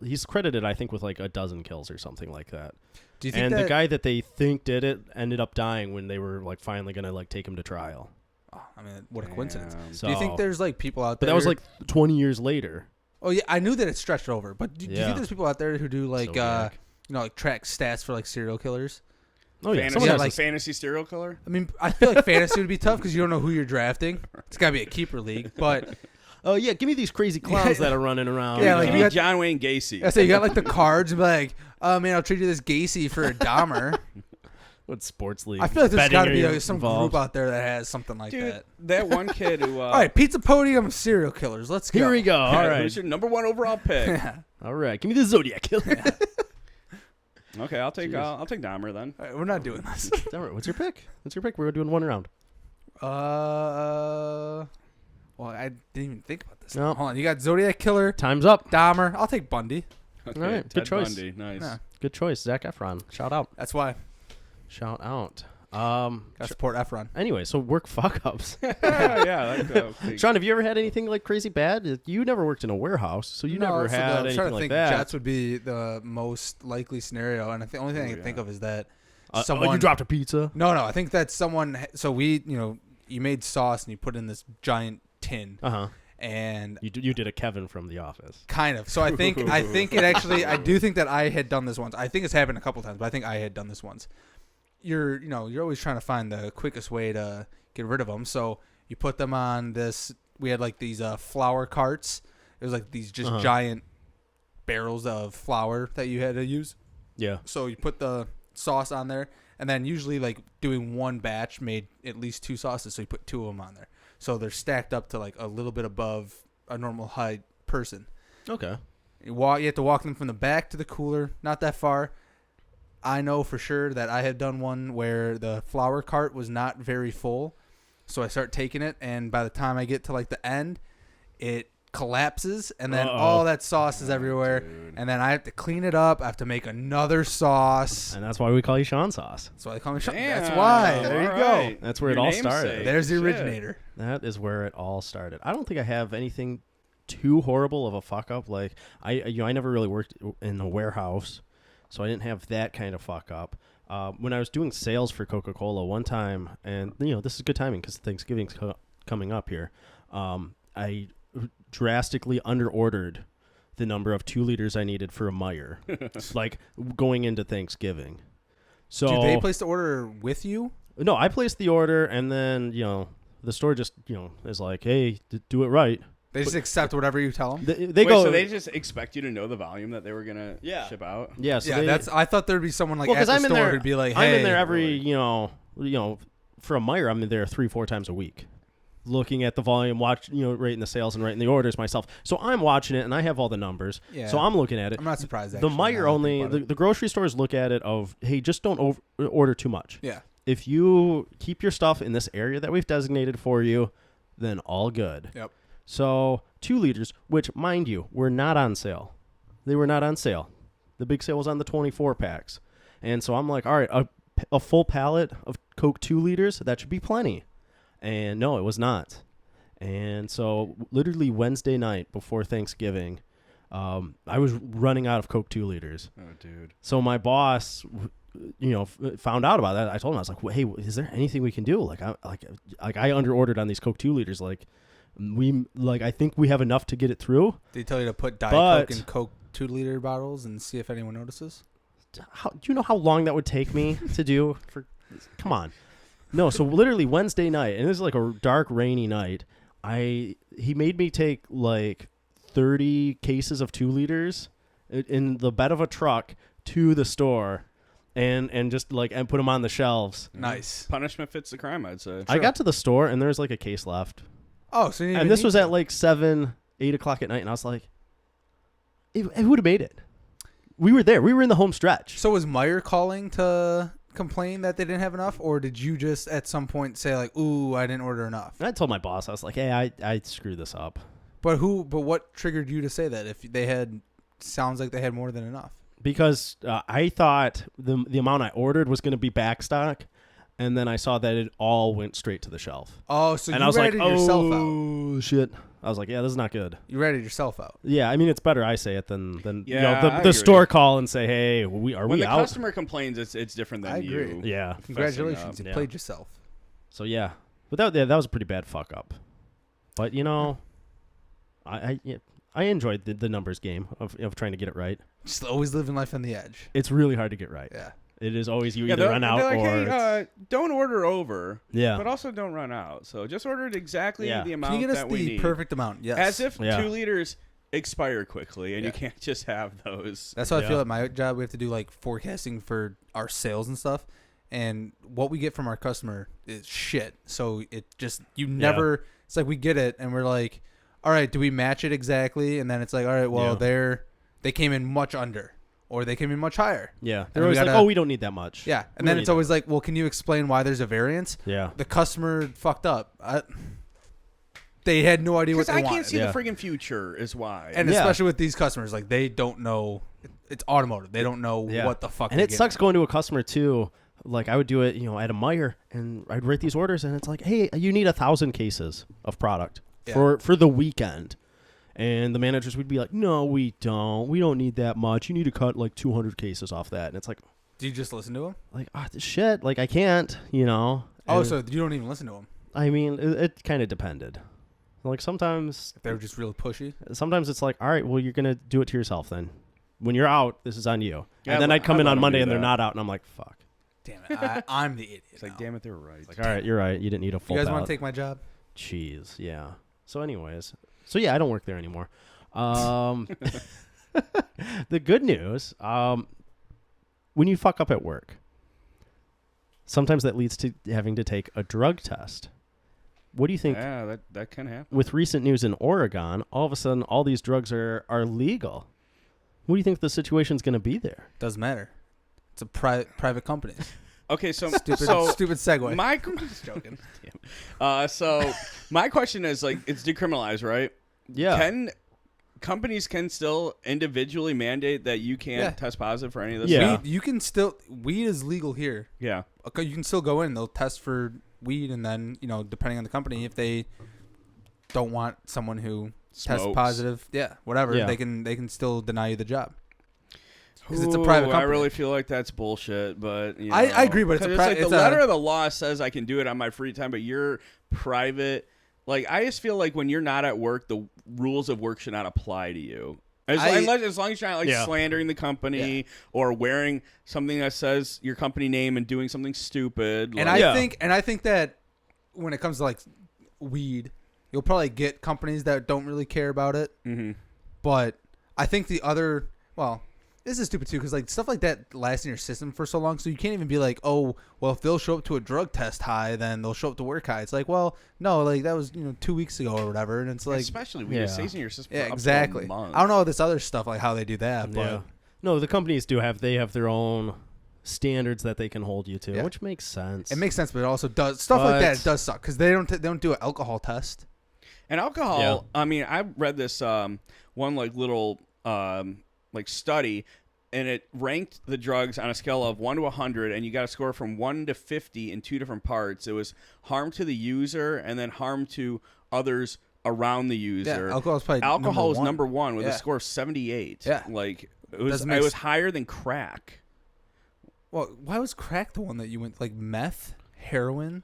He's credited, I think, with like a dozen kills or something like that. Do you think And that, the guy that they think did it ended up dying when they were like finally gonna like take him to trial. Oh, I mean, what a coincidence. So, Do you think there's like people out But there? that was like 20 years later. Oh yeah, I knew that it stretched over. But do you think there's people out there who do like Zodiac. like track stats for like serial killers? Oh yeah, Fantasy, someone has like- fantasy serial killer? I mean, I feel like fantasy would be tough because you don't know who you're drafting. It's got to be a keeper league. But oh yeah, give me these crazy clowns that are running around. Yeah, like Give you me got- John Wayne Gacy. I say you got like the cards and be like, oh man, I'll trade you this Gacy for a Dahmer. What sports league? I feel like there's betting got to are be you like, some involved? group out there that has something like Dude, that. that one kid who... All right, Pizza Podium serial killers. Let's go. Here we go. All right, Who's your number one overall pick? all right. Give me the Zodiac Killer. Okay, I'll take Dahmer then. All right, we're not doing this. All right, what's your pick? We're doing one round. Well, I didn't even think about this. No. Hold on, you got Zodiac Killer, Time's up. Dahmer. I'll take Bundy. Okay, All right, Ted good choice. Bundy, nice. Yeah. Good choice, Zac Efron. Shout out. That's why. Shout out. Got to support Efron. Anyway, so work fuck ups. yeah. Sean, have you ever had anything like crazy bad? You never worked in a warehouse, so you never so had I'm anything trying to like think that. Jets would be the most likely scenario, and the only thing I can think of is that you dropped a pizza. No, I think that someone. So we, you made sauce and you put in this giant tin, and You did a Kevin from The Office. kind of. So I think it actually. I do think that I had done this once. I think it's happened a couple times, but I think I had done this once. You're always trying to find the quickest way to get rid of them. So you put them on this. We had like these flour carts. It was like these just giant barrels of flour that you had to use. Yeah. So you put the sauce on there, and then usually like doing one batch made at least 2 sauces, so you put 2 of them on there. So they're stacked up to like a little bit above a normal height person. Okay. You have to walk them from the back to the cooler, not that far. I know for sure that I had done one where the flour cart was not very full, so I start taking it, and by the time I get to like the end, it collapses, and then all that sauce is everywhere, and then I have to clean it up. I have to make another sauce. And that's why we call you Sean Sauce. That's why they call me Sean. Damn, That's why. There you all go. right. That's where Your it all namesake. started. There's the Shit. originator. That is where it all started. I don't think I have anything too horrible of a fuck up. Like I never really worked in a warehouse, so I didn't have that kind of fuck up. When I was doing sales for Coca-Cola one time, and this is good timing because Thanksgiving's coming up here. I drastically underordered the number of 2 liters I needed for a Meyer, like going into Thanksgiving. So Do they place the order with you? No, I placed the order, and then the store just is like, hey, do it right. They just accept whatever you tell them. They go. So they just expect you to know the volume that they were gonna ship out. Yeah, so Yeah, I thought there'd be someone like at the I'm in store there. who'd be like, "Hey, I'm in there every for a Meyer. I'm in there 3-4 times a week, looking at the volume, rating the sales and writing the orders myself. So I'm watching it and I have all the numbers. Yeah. So I'm looking at it. I'm not surprised. The Actually, Meyer now that I only think about the grocery stores look at it of, hey, just don't order too much. Yeah. If you keep your stuff in this area that we've designated for you, then all good. Yep. So 2 liters, which, mind you, were not on sale. They were not on sale. The big sale was on the 24 packs. And so I'm like, all right, a full pallet of Coke 2 liters, that should be plenty. And no, it was not. And so literally Wednesday night before Thanksgiving, I was running out of Coke 2 liters. Oh, dude. So my boss, found out about that. I told him, I was like, well, hey, is there anything we can do? Like I underordered on these Coke 2 liters. I think we have enough to get it through. They tell you to put Diet Coke in Coke 2-liter bottles and see if anyone notices? Do you know how long that would take me to do? Come on. No, so literally Wednesday night, and this is like a dark, rainy night. He made me take like 30 cases of 2 liters in the bed of a truck to the store, and just like and put them on the shelves. Nice. Punishment fits the crime, I'd say. I got to the store and there's like a case left. Oh, so and this was at like 7, 8 o'clock at night, and I was like, it would have made it. We were there. We were in the home stretch. So was Meyer calling to complain that they didn't have enough, or did you just at some point say like, "Ooh, I didn't order enough"? And I told my boss, I was like, "Hey, I screwed this up." But what triggered you to say that if they had? Sounds like they had more than enough. Because I thought the amount I ordered was going to be back stock, and then I saw that it all went straight to the shelf. Oh, so and you I was ratted like, yourself out. Oh shit! I was like, yeah, this is not good. You ratted yourself out. Yeah, I mean, it's better I say it than Yeah, the store call and say, hey, are when we the out? customer complains, it's different than I agree. you. Yeah. Congratulations, you Yeah. played yourself. So yeah, but that was a pretty bad fuck up. But you know, I enjoyed the numbers game of trying to get it right. Just always living life on the edge. It's really hard to get right. Yeah. It is always you Yeah, either run out they're like, or hey, don't order over. Yeah. But also don't run out. So just order it exactly Yeah. the amount Can you get us that we the need. perfect amount? Yes. As if Yeah. 2 liters expire quickly, and Yeah. you can't just have those. That's how I Yeah. feel at my job. We have to do like forecasting for our sales and stuff. And what we get from our customer is shit. So it just, you never, it's like we get it and we're like, all right, do we match it exactly? And then it's like, all right, well, they came in much under or they came in much higher. Yeah. And They're we always like, gotta- oh, we don't need that much. Yeah. And We then don't it's need always like, well, can you explain why there's a variance? Yeah. The customer fucked up. They had no idea what Because they I can't wanted. see Yeah. the friggin' future is why. And Yeah. especially with these customers, like they don't know. It's automotive. They don't know Yeah. what the fuck. And they're it sucks getting. going to a customer too. Like I would do it, at a Meijer, and I'd write these orders, and it's like, hey, you need 1,000 cases of product for the weekend, and the managers would be like, no, we don't. We don't need that much. You need to cut like 200 cases off that, and it's like, Do you just listen to them? like shit, like I can't, Oh, And, so you don't even listen to them? I mean, it kind of depended. Like sometimes If they were just really pushy. it's like, all right, well, you're gonna do it to yourself then. When you're out, this is on you. Yeah, and then I'd come I in let on 'em Monday do and they're that. not out, and I'm like, fuck. Damn it. I'm the idiot. It's like, damn it, they were right. Like, all right, you're right. You didn't need a full You guys pallet. want to take my job? Cheese, yeah. So anyways, I don't work there anymore. The good news, when you fuck up at work, sometimes that leads to having to take a drug test. What do you think? Yeah, that can happen. With recent news in Oregon, all of a sudden, all these drugs are legal. What do you think the situation's going to be there? Doesn't matter. It's a private company. Okay, so Stupid segue. just joking. So my question is, like, it's decriminalized, right? Yeah. Companies can still individually mandate that you can't test positive for any of this Yeah. stuff? You can still, weed is legal here. Yeah. Okay, you can still go in. They'll test for weed, and then depending on the company, if they don't want someone who tests Smokes. positive, whatever, Yeah. they can still deny you the job. Because it's a private Ooh, company. I really feel like that's bullshit, but I agree, but it's 'cause a like it's the a- letter of the law says I can do it on my free time, but you're private. Like, I just feel like when you're not at work, the rules of work should not apply to you. As long as you're not slandering the company or wearing something that says your company name and doing something stupid. And I think that when it comes to like weed, you'll probably get companies that don't really care about it. Mm-hmm. But I think this is stupid too, because like stuff like that lasts in your system for so long, so you can't even be like, oh, well, if they'll show up to a drug test high, then they'll show up to work high. It's like, well, no, like that was 2 weeks ago or whatever, and it's like, especially when it stays in your system. For up to a exactly. month. I don't know this other stuff like how they do that, but No, the companies have their own standards that they can hold you to, which makes sense. it makes sense. But it also does stuff like that. It does suck because they don't do an alcohol test. And alcohol, I mean, I read this one like little like study, and it ranked the drugs on a scale of 1 to 100, and you got a score from 1 to 50 in 2 different parts. It was harm to the user and then harm to others around the user. Yeah, alcohol is probably number one with a score of 78. Yeah, like it was higher than crack. Well, why was crack the one that you went like meth, heroin?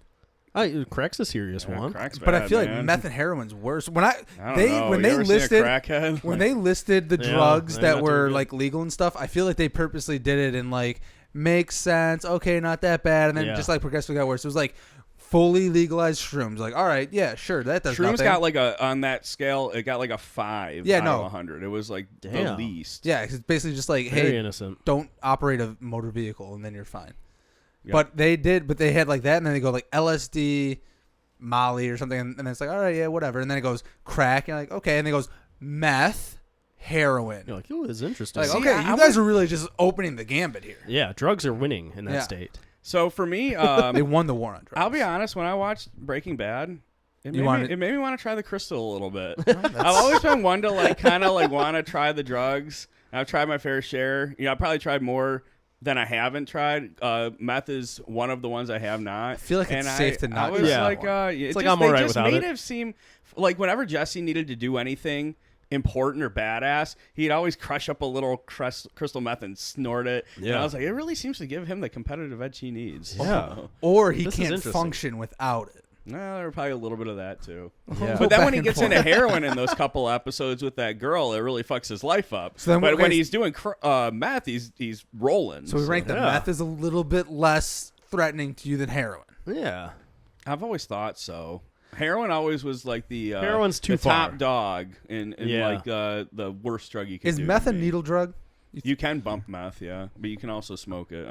Crack's a serious one. Crack's But I bad, feel man. like meth and heroin's worse. When When they listed the Yeah, drugs they're that not were doing good. like legal and stuff, I feel like they purposely did it in like makes sense. Okay, not that bad, and then Yeah. just like progressively got worse. It was like fully legalized shrooms. Like, all right, yeah, sure, that does Shrooms nothing. got like on that scale, it got like a 5 Yeah, out no. of 100. It was like the Damn. least. Yeah, it's basically just like, Very hey, innocent. don't operate a motor vehicle, and then you're fine. Yeah. But they had like that, and then they go like LSD, Molly or something, and then it's like, all right, yeah, whatever. And then it goes crack, and you're like, okay, and then it goes meth, heroin. You're like, oh, it's interesting. Like, See, okay, I you guys are really just opening the gambit here. Yeah, drugs are winning in that Yeah. state. So for me, They won the war on drugs. I'll be honest. When I watched Breaking Bad, it made me want to try the crystal a little bit. I've always been one to like kind of like want to try the drugs. I've tried my fair share. I probably tried more than I haven't tried. Meth is one of the ones I have not. I feel like it's safe to not I was try Yeah. like, one. it's like just, I'm they all right just without made it. it seem like whenever Jesse needed to do anything important or badass, he'd always crush up a little crystal meth and snort it. And Yeah. I was like, it really seems to give him the competitive edge he needs. Yeah. So, Or he This is can't interesting. function without it. no, there were probably a little bit of that too. Yeah. But then back when he and gets forth. into heroin in those couple episodes with that girl, it really fucks his life up. So then but what when guys- he's doing meth, he's rolling. So we rank the Yeah. meth as a little bit less threatening to you than heroin. Yeah. I've always thought so. Heroin always was like the Heroin's too the top far. dog in Yeah. like the worst drug you can Is do. meth to a me. needle drug? You can bump meth, yeah, but you can also smoke it.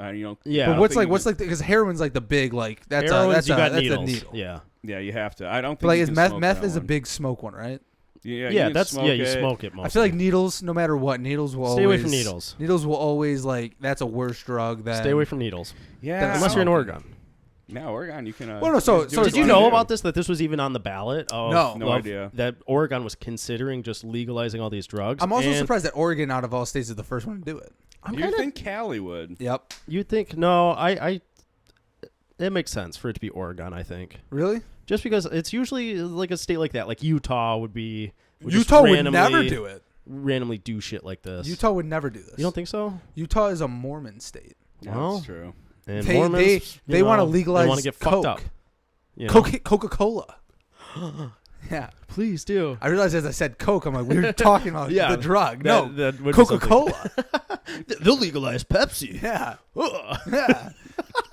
Yeah. But I what's don't think like because heroin's like the big like that's Heroin's, you got that's needles. a needle. Yeah. Yeah, you have to. I don't think. But like you is can meth smoke that is a one. big smoke one, right? Yeah, Yeah, you that's smoke you it. smoke it mostly. I feel like needles, no matter what, needles will Stay always away from needles. Needles will always like that's a worse drug than Stay away from needles. Yeah, Unless you're in Oregon. No, Oregon, you can. Well, no, so- do so what did Did you want know to do. about this? That this was even on the ballot? Of, No idea. That Oregon was considering just legalizing all these drugs. I'm also and surprised that Oregon out of all states is the first one to do it. I'm You kind of. think Cali would? Yep. You'd think no. I. It makes sense for it to be Oregon. I think Really? just because it's usually like a state like that. Like Utah would be. Just Utah would never do it. Randomly do shit like this. Utah would never do this. You don't think so? Utah is a Mormon state. Yeah, Well, that's true. And They- Mormons, they wanna legalize They want to get Coke. fucked up. You know? Coca-Cola. Yeah. Please do. I realized as I said Coke, I'm like, we were talking about Yeah, the drug. that would be something. Coca-Cola. They'll legalize Pepsi. Yeah. Ugh. Yeah.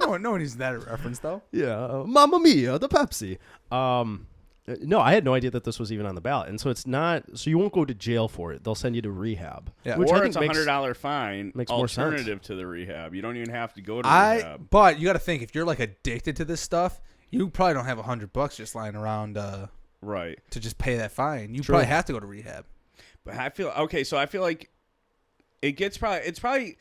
No one uses that reference, though. Yeah, Mamma Mia, the Pepsi. No, I had no idea that this was even on the ballot, and so it's not. So you won't go to jail for it. They'll send you to rehab. Yeah. Which Or I think it's makes $100 fine. makes more sense. Alternative to the rehab. You don't even have to go to rehab. But you got to think, if you're like addicted to this stuff, you probably don't have $100 just lying around Right. to just pay that fine. You True. probably have to go to rehab. But I feel okay. So I feel like it's probably.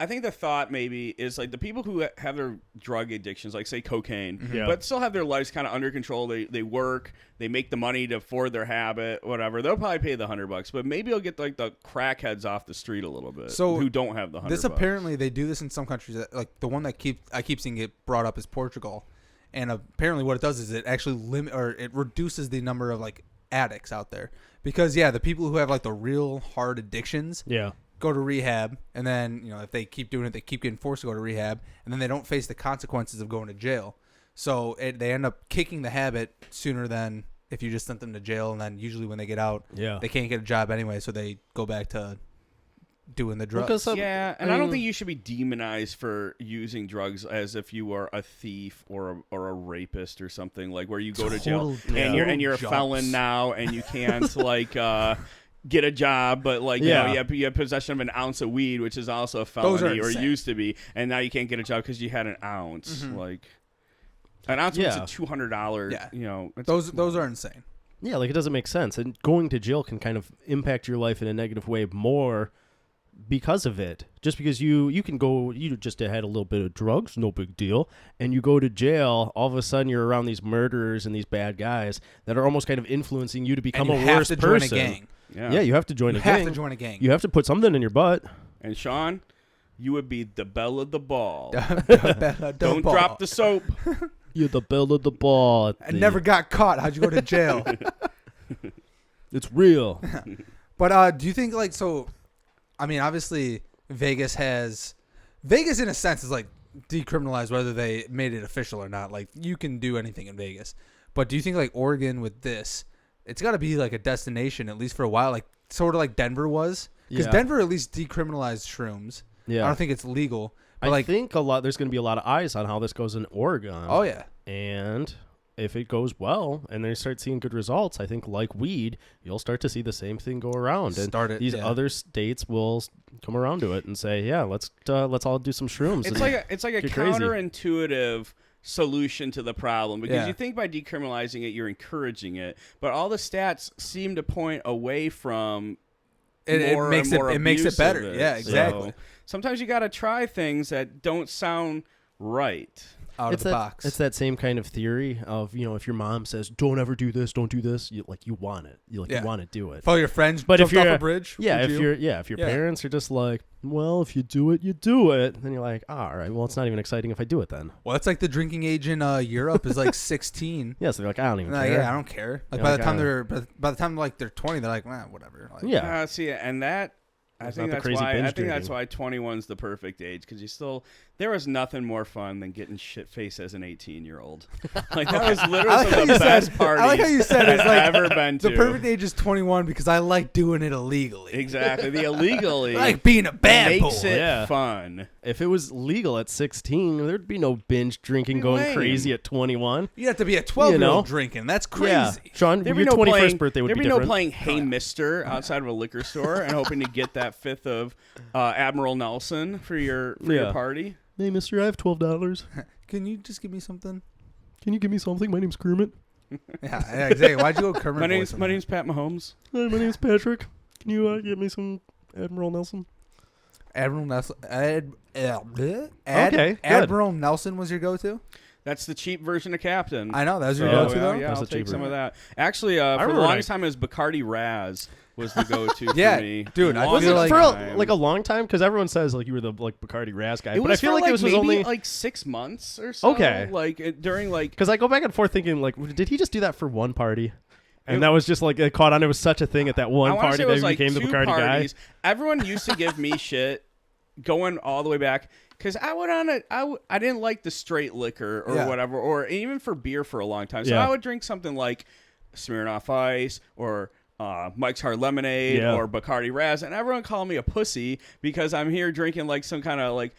I think the thought maybe is like the people who have their drug addictions, like say cocaine, Yeah. but still have their lives kind of under control. They work, they make the money to afford their habit, whatever. They'll probably pay the $100, but maybe you'll get like the crackheads off the street a little bit, So who don't have the $100. This apparently they do this in some countries. Like the one that I keep seeing get brought up is Portugal, and apparently what it does is it actually it reduces the number of like addicts out there because the people who have like the real hard addictions Yeah. go to rehab, and then if they keep doing it, they keep getting forced to go to rehab, and then they don't face the consequences of going to jail. So they end up kicking the habit sooner than if you just sent them to jail, and then usually when they get out, Yeah. they can't get a job anyway, so they go back to doing the drugs. Because Yeah, and I I don't mean- think you should be demonized for using drugs as if you are a thief or a rapist or something, like where you go to jail Total- and you're a total felon jumps. now and you can't like get a job, but like Yeah. you have possession of an ounce of weed, which is also a Those are felony or insane. used to be, and now you can't get a job because you had an ounce. Mm-hmm. Like an ounce Yeah. was a $200. Yeah. It's- Those are insane. Yeah, like it doesn't make sense. And going to jail can kind of impact your life in a negative way more because of it. Just because you can go, you just had a little bit of drugs, no big deal, and you go to jail, all of a sudden you're around these murderers and these bad guys that are almost kind of influencing you to become And a you have worse to join person. a gang. Yeah, you have to join You a have gang. to join a gang. You have to put something in your butt. And Sean, you would be the belle of the ball. Don't Don't drop the soap. You're the belle of the ball. I never got caught. How'd you go to jail? It's real. But do you think like so? I mean, obviously Vegas in a sense is like decriminalized whether they made it official or not. Like, you can do anything in Vegas. But do you think, like, Oregon with this, it's got to be, like, a destination, at least for a while, like, sort of like Denver was? Because Denver at least decriminalized shrooms. Yeah. I don't think it's legal. But I think there's going to be a lot of eyes on how this goes in Oregon. Oh, yeah. And if it goes well and they start seeing good results, I think like weed, you'll start to see the same thing go around. And these other states will come around to it and say, yeah, let's all do some shrooms. It's like a counterintuitive solution to the problem, because you think by decriminalizing it, you're encouraging it. But all the stats seem to point away from it makes it better. Yeah, exactly. So sometimes you got to try things that don't sound right. Out of the box. It's that same kind of theory of, if your mom says, don't ever do this, don't do this, you want it. You want to do it. Follow your friends, but jumped off a bridge. Yeah, if your parents are just like, well, if you do it, you do it, then you're like, all right, well, it's not even exciting if I do it then. Well, it's like the drinking age in Europe is like 16. Yeah, so they're like, I don't even care. Yeah, I don't care. Like by the time like they're 20, they're like, whatever. Like, yeah. See, and that. I think that's why 21's the perfect age, because there was nothing more fun than getting shit faced as an 18-year-old. Like, that was literally the best party I like how you said it's like I've ever been to. The perfect age is 21 because I like doing it illegally. Exactly. The illegally I like being a bad boy. Makes it fun. If it was legal at 16, there'd be no binge drinking going crazy at 21. You have to be a 12-year-old drinking. That's crazy. Yeah. Sean, your 21st birthday would be different. There'd be no playing Hey Mister outside of a liquor store and hoping to get that fifth of Admiral Nelson for your party. Hey, mister, I have $12. Can you just give me something? Can you give me something? My name's Kermit. Yeah, exactly. Why'd you go Kermit? My name's Pat Mahomes. Hi, my name's Patrick. Can you get me some Admiral Nelson? Admiral Nelson. Okay, Admiral Nelson was your go-to? That's the cheap version of Captain. I know. That was your go-to, though? Yeah, I'll take some of that. Actually, for the longest time, it was Bacardi Raz was the go-to for me. Dude, I was feel it for a long time? Because everyone says like you were the Bacardi Raz guy, but I feel like it was only like 6 months or so. Okay, during because I go back and forth thinking like, did he just do that for one party? And that was just like it caught on. It was such a thing at that one party that he became the Bacardi guy. Everyone used to give me shit going all the way back. Because I went on I didn't like the straight liquor or whatever, or even for beer for a long time. So I would drink something like Smirnoff Ice or Mike's Hard Lemonade or Bacardi Raz, and everyone called me a pussy because I'm here drinking like some kind of like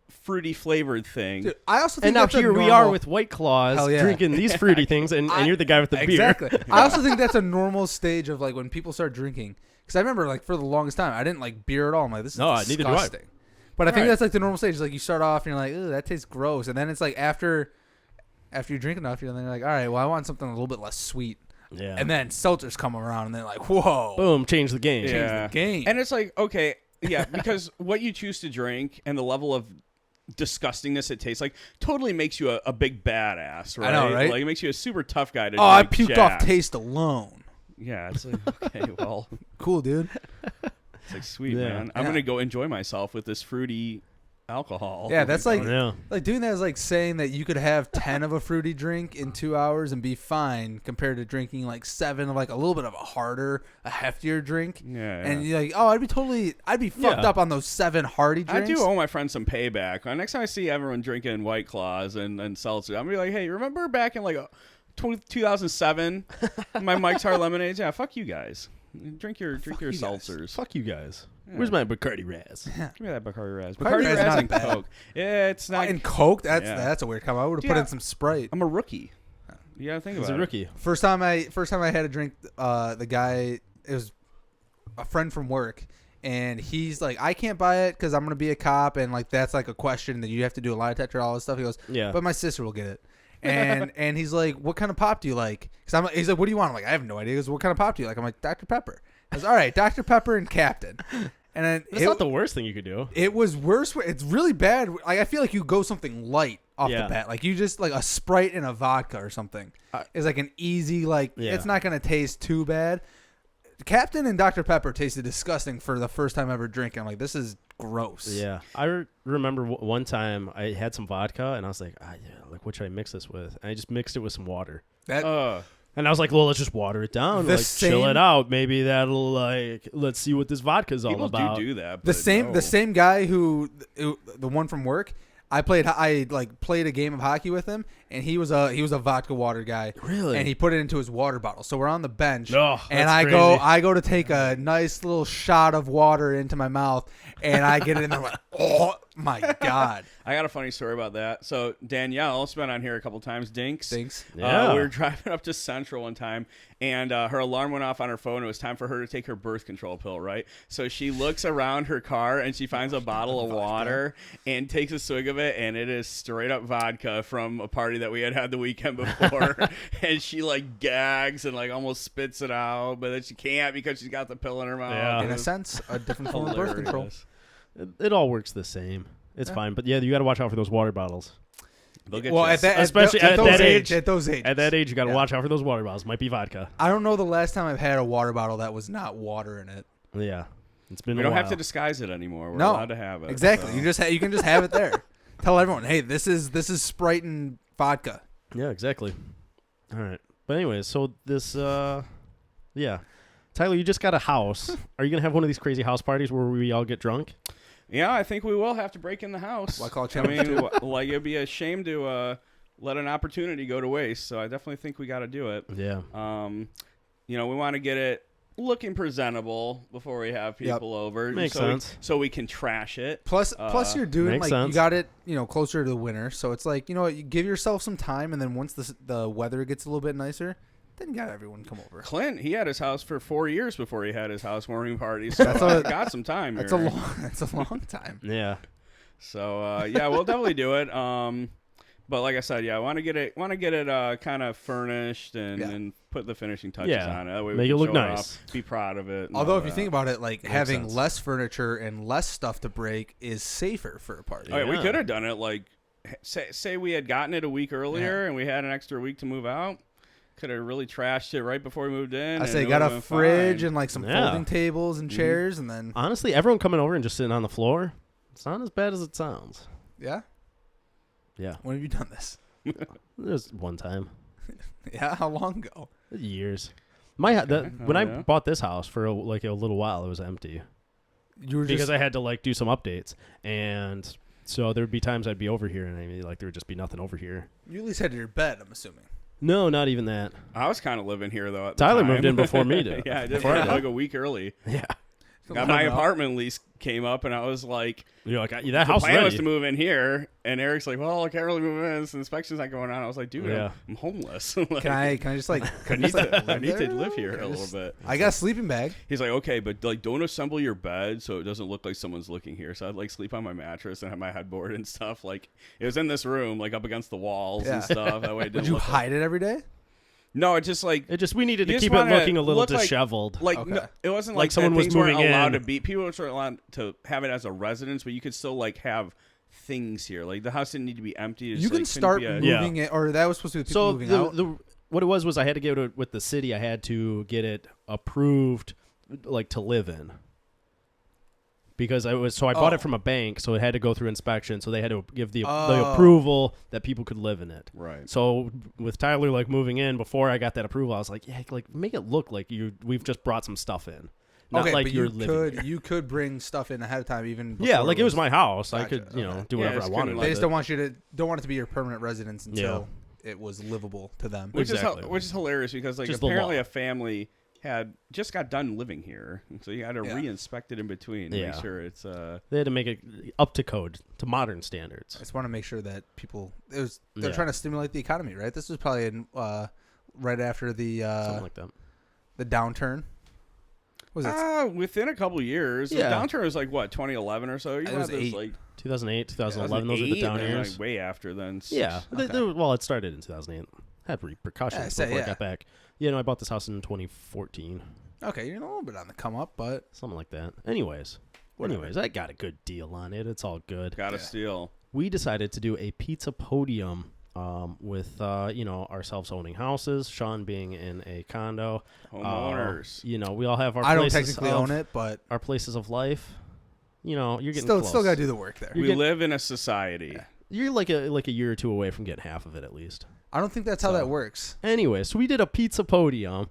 fruity flavored thing. Dude, I also think and now here we are with White Claws drinking these fruity things, and you're the guy with the beer. Exactly. I also think that's a normal stage of like when people start drinking. Because I remember like for the longest time I didn't like beer at all. I'm like, this is disgusting. Neither do I. But I think that's like the normal stage. It's like you start off and you're like, ooh, that tastes gross. And then it's like after you drink enough, you're like, all right, well, I want something a little bit less sweet. Yeah. And then seltzers come around and they're like, whoa. Boom, change the game. Change the game. And it's like, okay, yeah, because what you choose to drink and the level of disgustingness it tastes like totally makes you a big badass, right? I know, right? Like it makes you a super tough guy to drink. I puked off taste alone. Yeah, it's like, okay, well. Cool, dude. It's like, sweet, man. I'm going to go enjoy myself with this fruity alcohol. Yeah, that's like doing that is like saying that you could have 10 of a fruity drink in 2 hours and be fine compared to drinking like 7 of like a little bit of a heftier drink. Yeah. And you're like, oh, I'd be fucked up on those 7 hearty drinks. I do owe my friends some payback. Next time I see everyone drinking White Claws and seltzer, I'm going to be like, hey, remember back in like 2007, my Mike's Hard Lemonades? Yeah, fuck you guys. Drink your seltzers. Fuck you guys. Yeah. Where's my Bacardi Raz? Give me that Bacardi Raz. Bacardi Raz and Coke. Yeah, it's not. And Coke? That's a weird combo. I would have put in some Sprite. I'm a rookie. You gotta think about it. He's a rookie. First time I had a drink, the guy, it was a friend from work, and he's like, I can't buy it because I'm gonna be a cop, and like that's like a question that you have to do a lie detector, all this stuff. He goes, yeah, but my sister will get it. And he's like, what kind of pop do you like? He's like, what do you want? I'm like, I have no idea. He goes, what kind of pop do you like? I'm like, Dr. Pepper. I was all right, Dr. Pepper and Captain. And then that's not the worst thing you could do. It was worse. It's really bad. Like I feel like you go something light off the bat. Like you just like a Sprite and a vodka or something. It's like an easy it's not gonna taste too bad. Captain and Dr. Pepper tasted disgusting for the first time ever drinking. I'm like, this is gross. Yeah, I remember one time I had some vodka and I was like, what should I mix this with? And I just mixed it with some water. And I was like, well, let's just water it down, chill it out. Maybe that'll let's see what this vodka's all about. People do that. The same guy the one from work, I played a game of hockey with him, and he was a vodka water guy. Really? And he put it into his water bottle. So we're on the bench, Oh, and that's I go to take a nice little shot of water into my mouth, and I get it in there like, oh my god. I got a funny story about that. So Danielle's been on here a couple times. Dinks. Yeah. We were driving up to Central one time, and her alarm went off on her phone. It was time for her to take her birth control pill, right? So she looks around her car, and she finds a bottle of water and takes a swig of it, and it is straight up vodka from a party that we had the weekend before. And she like gags and like almost spits it out, but then she can't because she's got the pill in her mouth. Yeah. In a sense, a different form of birth control. It all works the same. It's fine, but yeah, you got to watch out for those water bottles. They'll get Well, you. Especially at that age. At those ages. At that age, you got to watch out for those water bottles. Might be vodka. I don't know the last time I've had a water bottle that was not water in it. Yeah, it's been. We a don't while. have to disguise it anymore. We're No, allowed to have it. Exactly. So. You can just have it there. Tell everyone, hey, this is Sprite and vodka. Yeah, exactly. All right, but anyways, so this, yeah, Tyler, you just got a house. Are you gonna have one of these crazy house parties where we all get drunk? Yeah, I think we will have to break in the house. Well, I call it I mean, like it'd be a shame to let an opportunity go to waste. So I definitely think we got to do it. Yeah. We want to get it looking presentable before we have people over. Makes sense. So we can trash it. Plus you're doing makes like sense. you got it, closer to the winter, so it's like you give yourself some time, and then once the weather gets a little bit nicer, then you got everyone come over. Clint, he had his house for 4 years before he had his housewarming party. So I got some time. That's here. that's a long time. Yeah. So we'll definitely do it. But like I said, I want to get it kind of furnished and put the finishing touches on it. That way Make we it can look show nice. off, be proud of it. Although if you think about it, like having sense. less furniture and less stuff to break is safer for a party. we Yeah. could have done it like say we had gotten it a week earlier and we had an extra week to move out. Could have really trashed it right before we moved in. I say it got would've a been fridge fine. and like some Yeah. folding tables and chairs, and then Honestly, everyone coming over and just sitting on the floor, it's not as bad as it sounds. yeah. Yeah. When have you done this? There's one time. Yeah, how long ago? Years. When I bought this house for a little while, it was empty You were because I had to like do some updates, and so there would be times I'd be over here, and there would just be nothing over here. you at least had your bed, I'm assuming. No, not even that. I was kind of living here though. At the Tyler time. moved in before me did. Yeah, I did. Before I did. Like a week early. Yeah. Got my apartment lease came up, and I was like, You're like, that the house plan was ready. to move in here, and Eric's like, well, I can't really move in. This inspection's not going on. I was like, dude, Yeah. I'm homeless. Like, Can I just like I need to there? live here Can I a just- little bit. I got a sleeping bag. He's like, okay, but like, don't assemble your bed so it doesn't look like someone's looking here. So I'd like sleep on my mattress and have my headboard and stuff. Like it was in this room, like up against the walls Yeah. and stuff. That way, it didn't Would you look hide it every day? No, it just like We needed You to just keep it wanna looking a little look like- disheveled. like Okay. no, it wasn't Like like someone that was things weren't moving allowed in. to be. People weren't allowed to have it as a residence, but you could still like have things here. Like the house didn't need to be empty. It just, You can like, couldn't start be a- moving it, or that was supposed to be people So moving out. what it was I had to get it with the city. I had to get it approved, like to live in. Because I bought it from a bank, so it had to go through inspection. So they had to give the approval that people could live in it. Right. So with Tyler like moving in, before I got that approval, I was like, yeah, like make it look like we've just brought some stuff in, not Okay, like but you're you living could here. you could bring stuff in ahead of time, even Yeah, before like it was my house. I Gotcha, could do okay. do Yeah, whatever just I couldn't wanted. let They with just it. don't want it to be your permanent residence until it was livable to them. Which Exactly. which is hilarious because like Just the apparently law. a family had just got done living here, so you had to re-inspect it in between to make Yeah. sure it's They had to make it up to code, to modern standards. I just want to make sure that people they're Yeah. trying to stimulate the economy, right? This was probably right after the Something like that. the downturn. Was it? within a couple years. Yeah. The downturn was like what 2011 or so. You It know, was there's 8. like 2008, 2011, those were the 2008, down and then, years. like, way after then. Yeah. Okay. Well, it started in 2008. Had repercussions Yeah, before I got back. I bought this house in 2014. Okay, you're a little bit on the come up, but Something like that. Anyways, I got a good deal on it. It's all good. Got to steal. We decided to do a Pizza Podium with, ourselves owning houses, Sean being in a condo. Homeowners. We all have our I don't places technically own it, but our places of life. You're getting still close. got to do the work there. We live in a society. You're like a year or two away from getting half of it at least. I don't think that's how that works. Anyway, so we did a Pizza Podium.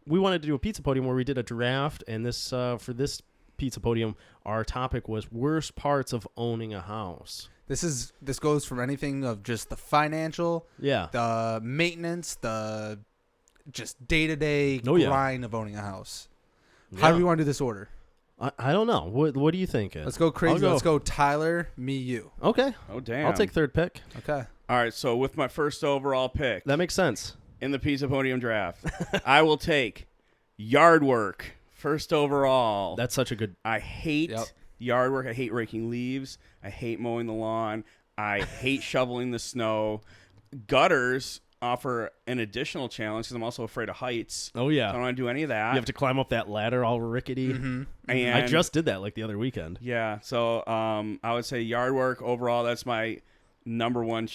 We wanted to do a Pizza Podium where we did a draft, and for this Pizza Podium, our topic was worst parts of owning a house. This goes from anything of just the financial, Yeah. the maintenance, the just day-to-day grind of owning a house. How do we want to do this order? I don't know. What do you think? Let's go crazy. Let's go Tyler, me, you. Okay. Oh, damn. I'll take third pick. Okay. All right, so with my first overall pick That makes sense. in the Pizza Podium draft, I will take yard work first overall. That's such a good. I hate yard work. I hate raking leaves. I hate mowing the lawn. I hate shoveling the snow. Gutters offer an additional challenge because I'm also afraid of heights. Oh, yeah. So I don't want to do any of that. You have to climb up that ladder all rickety. Mm-hmm. And I just did that like the other weekend. Yeah, so I would say yard work overall, that's my number one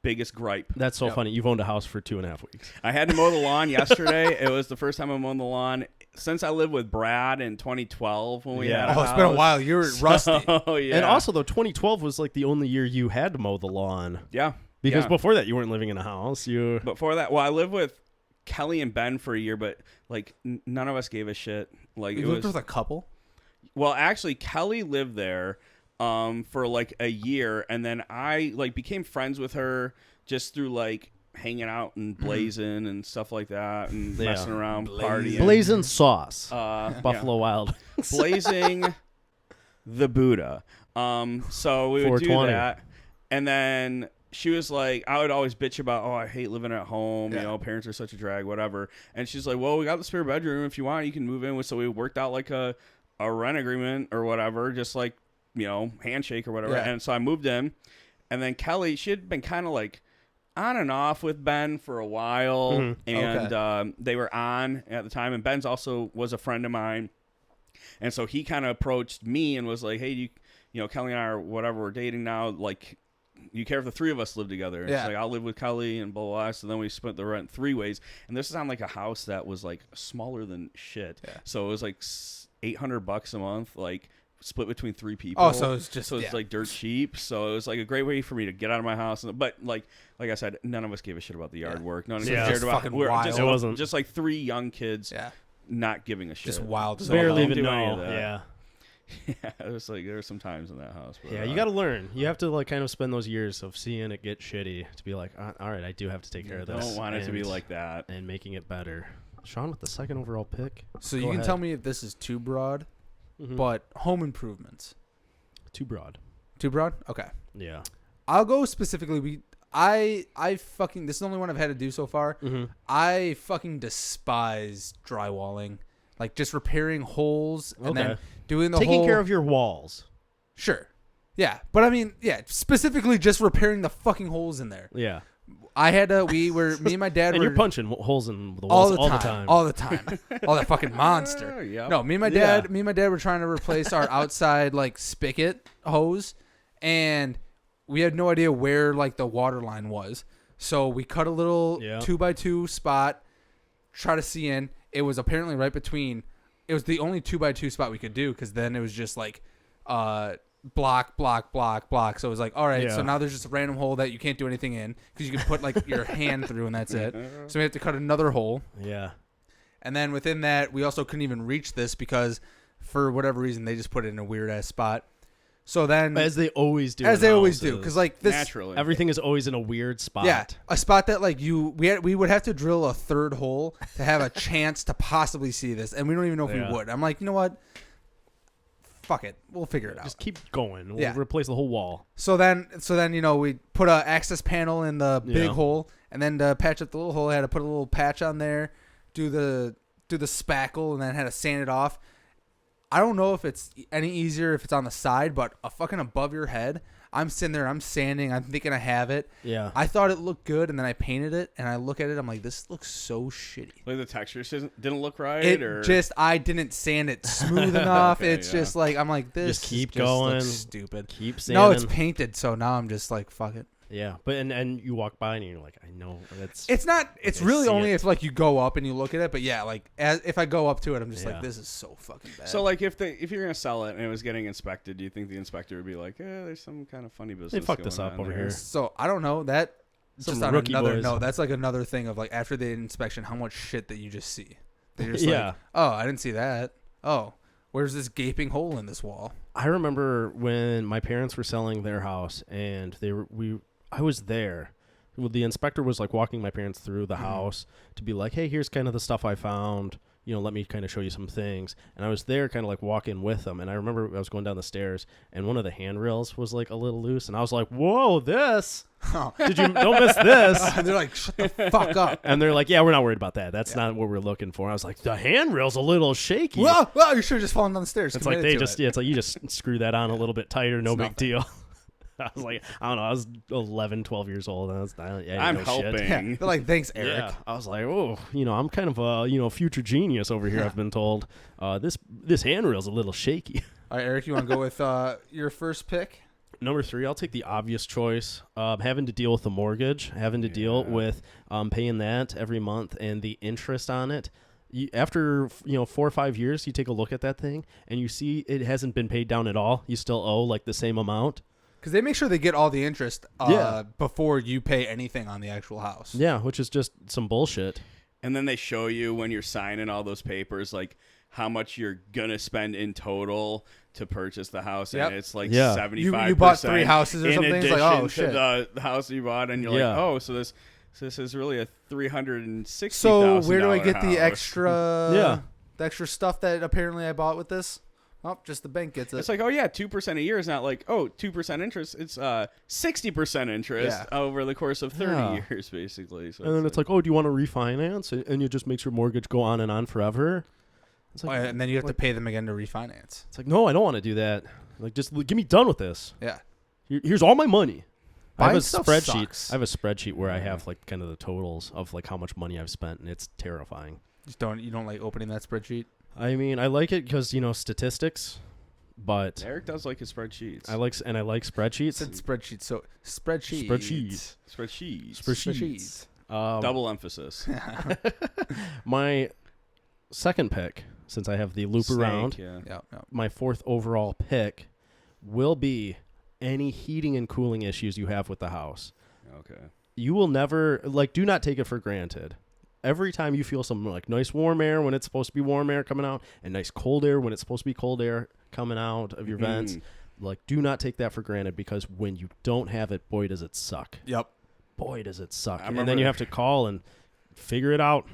biggest gripe. That's so funny. You've owned a house for 2.5 weeks. I had to mow the lawn yesterday. It was the first time I mowed the lawn since I lived with Brad in 2012 when we had a it's house. been a while. You're rusty. Oh, yeah. And also, though, 2012 was like the only year you had to mow the lawn. Yeah. Because yeah. before that, you weren't living in a house. Before that, well, I lived with Kelly and Ben for a year, but like none of us gave a shit. Like You lived with a couple? Well, actually, Kelly lived there for like a year, and then I like became friends with her just through like hanging out and blazing and stuff like that, and messing around, partying. Blazing sauce. Buffalo Wild. Blazing the Buddha. So we would do 420. that, and then she was like, I would always bitch about, oh, I hate living at home. You know, parents are such a drag, whatever. And she's like, well, we got the spare bedroom. If you want, you can move in. So we worked out like a rent agreement or whatever, just like, you know, handshake or whatever. Yeah. And so I moved in. And then Kelly, she had been kind of like on and off with Ben for a while. Mm-hmm. And they were on at the time. And Ben's also was a friend of mine. And so he kind of approached me and was like, hey, you know, Kelly and I are whatever, we're dating now. Like, you care if the three of us live together? And she's like, I'll live with Kelly and blah, blah, blah. So then we split the rent 3 ways. And this is on like a house that was like smaller than shit. Yeah. So it was like $800 a month, like split between 3 people. Oh, so it's just like dirt cheap. So it was like a great way for me to get out of my house. But like I said, none of us gave a shit about the yard work. None of us cared about it. It wasn't just like 3 young kids not giving a shit. Just wild. So barely even know. Yeah. Yeah, it was like there were some times in that house. But, yeah, you got to learn. You have to like kind of spend those years of seeing it get shitty to be like, all right, I do have to take care of this. I don't want it to be like that. And making it better. Sean with the second overall pick. So you can tell me if this is too broad, but home improvements. Too broad. Too broad? Okay. Yeah. I'll go specifically. I fucking, this is the only one I've had to do so far. Mm-hmm. I fucking despise drywalling. Like just repairing holes and then doing the taking care of your walls. Sure. Yeah. But I mean, yeah, specifically just repairing the fucking holes in there. Yeah. I had to, me and my dad and were. you're punching holes in the walls all the time. All the time. Oh, that fucking monster. Yep. No, me and my dad were trying to replace our outside like spigot hose, and we had no idea where like the water line was. So we cut a little 2x2 spot, try to see in. It was apparently right between. It was the only 2x2 spot we could do because then it was just like block. So it was like, all right, so now there's just a random hole that you can't do anything in because you can put like your hand through and that's it. So we have to cut another hole. Yeah. And then within that, we also couldn't even reach this because for whatever reason they just put it in a weird ass spot. So then, as they always do, because like this, naturally, everything is always in a weird spot. Yeah, a spot that like we would have to drill a third hole to have a chance to possibly see this, and we don't even know if we would. I'm like, you know what? Fuck it, we'll figure it out. Just keep going. We'll replace the whole wall. So then, you know, we put a access panel in the big hole, and then to patch up the little hole, I had to put a little patch on there, do the spackle, and then had to sand it off. I don't know if it's any easier if it's on the side, but a fucking above your head. I'm sitting there, I'm sanding, I'm thinking I have it. Yeah. I thought it looked good, and then I painted it, and I look at it, I'm like, this looks so shitty. Like the texture didn't look right? I didn't sand it smooth enough. Okay, it's just like, I'm like, this just keep just going. looks stupid. Keep sanding. No, it's painted, so now I'm just like, fuck it. Yeah, but and you walk by and you're like, I know that's. It's not. It's really only if like you go up and you look at it. But yeah, like if I go up to it, I'm just like, this is so fucking bad. So like if you're gonna sell it and it was getting inspected, do you think the inspector would be like, there's some kind of funny business? They fucked this up over here. So I don't know that. Some just on rookie another boys. no, that's like another thing of like after the inspection, how much shit that you just see. They're just Yeah. like, oh, I didn't see that. Oh, Where's this gaping hole in this wall? I remember when my parents were selling their house, and I was there. Well, the inspector was like walking my parents through the house to be like, hey, here's kind of the stuff I found. Let me kind of show you some things. And I was there kind of like walking with them. And I remember I was going down the stairs, and one of the handrails was like a little loose. And I was like, whoa, this. Don't miss this. And they're like, shut the fuck up. And they're like, yeah, we're not worried about that. That's not what we're looking for. I was like, the handrail's a little shaky. Well, you should have just fallen down the stairs. It's like it's like you just screw that on a little bit tighter. No big deal. I was like, I don't know. I was 11, 12 years old. And I'm helping. Yeah. They're like, thanks, Eric. Yeah. I was like, oh, I'm kind of a, future genius over here. I've been told. This handrail's a little shaky. All right, Eric, you want to go with your first pick? Number 3, I'll take the obvious choice. Having to deal with the mortgage, having to deal with paying that every month and the interest on it. After 4 or 5 years, you take a look at that thing and you see it hasn't been paid down at all. You still owe like the same amount. Because they make sure they get all the interest before you pay anything on the actual house. Yeah, which is just some bullshit. And then they show you when you're signing all those papers, like how much you're going to spend in total to purchase the house. Yep. And it's like 75%. You bought 3 houses or something? It's like, oh, shit. To the house you bought, and you're like, oh, so this is really a $360,000 So where do I get house. the extra stuff that apparently I bought with this? Oh, just the bank gets it. It's like, oh, yeah, 2% a year is not like, 2% interest. It's 60% interest over the course of 30 years, basically. So and then it's like, oh, do you want to refinance? And it just makes your mortgage go on and on forever. It's like, and then you have to pay them again to refinance. It's like, no, I don't want to do that. Like, just get me done with this. Yeah. Here's all my money. I have a spreadsheet. I have a spreadsheet where I have like kind of the totals of like how much money I've spent, and it's terrifying. You don't like opening that spreadsheet? I mean, I like it because statistics, but Eric does like his spreadsheets. I like spreadsheets. It's spreadsheets. So spreadsheets. Double emphasis. My second pick, since I have the loop around, my 4th overall pick will be any heating and cooling issues you have with the house. Okay. You will never do not take it for granted. Every time you feel some like nice warm air when it's supposed to be warm air coming out, and nice cold air when it's supposed to be cold air coming out of your vents, do not take that for granted, because when you don't have it, boy, does it suck. Yep. Boy, does it suck. And then you have to call and figure it out.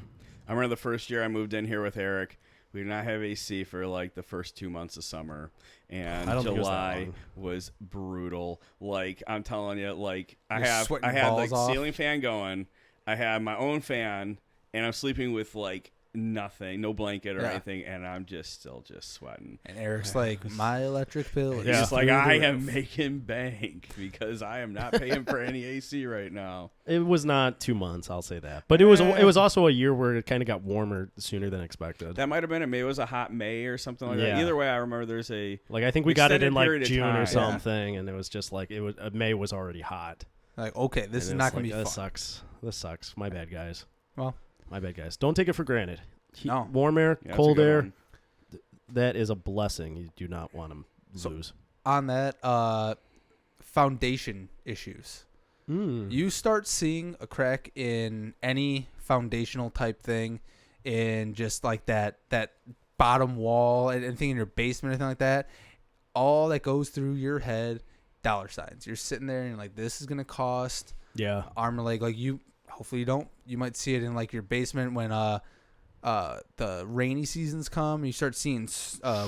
I remember the first year I moved in here with Eric, we did not have AC for like the first 2 months of summer, and July was brutal. Like, I'm telling you, like I had like ceiling fan going, I had my own fan, and I'm sleeping with like nothing, no blanket or anything, and I'm still sweating. And Eric's like, my electric bill is just like, I am making bank because I am not paying for any AC right now. It was not 2 months, I'll say that, but it was also a year where it kind of got warmer sooner than expected. That might have been it was a hot May or something like that. Either way, I remember there's I think we got it in like June or something, and it was just like May was already hot. Like, okay, this is not gonna be fun. This sucks. My bad, guys. Well, my bad, guys. Don't take it for granted. No. Warm air, cold air, that is a blessing. You do not want to lose. On that, foundation issues. You start seeing a crack in any foundational type thing, in just like that bottom wall, anything in your basement, anything like that. All that goes through your head, dollar signs. You're sitting there and you're like, this is going to cost arm and leg. Like, hopefully you don't. You might see it in like your basement when the rainy seasons come. You start seeing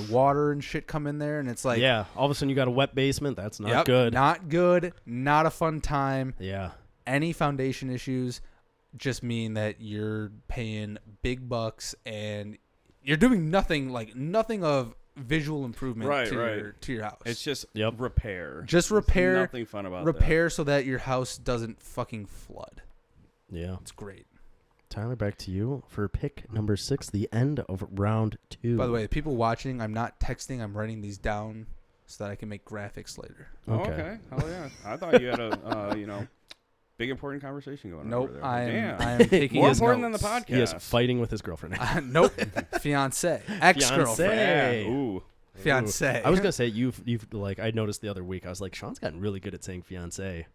water and shit come in there, and it's like, all of a sudden you got a wet basement. That's not good. Not good. Not a fun time. Yeah. Any foundation issues just mean that you're paying big bucks and you're doing nothing of visual improvement to your house. It's just repair. Just repair. There's nothing fun about repair so that your house doesn't fucking flood. Yeah. It's great. Tyler, back to you for pick number 6, the end of round 2. By the way, people watching, I'm not texting. I'm writing these down so that I can make graphics later. Okay. Hell yeah. I thought you had a, big important conversation going on over there. I am taking more important than the podcast. He is fighting with his girlfriend. Nope. Fiance. Ex-girlfriend. Ooh. Fiance. I was going to say, you've like, I noticed the other week, I was like, Sean's gotten really good at saying fiance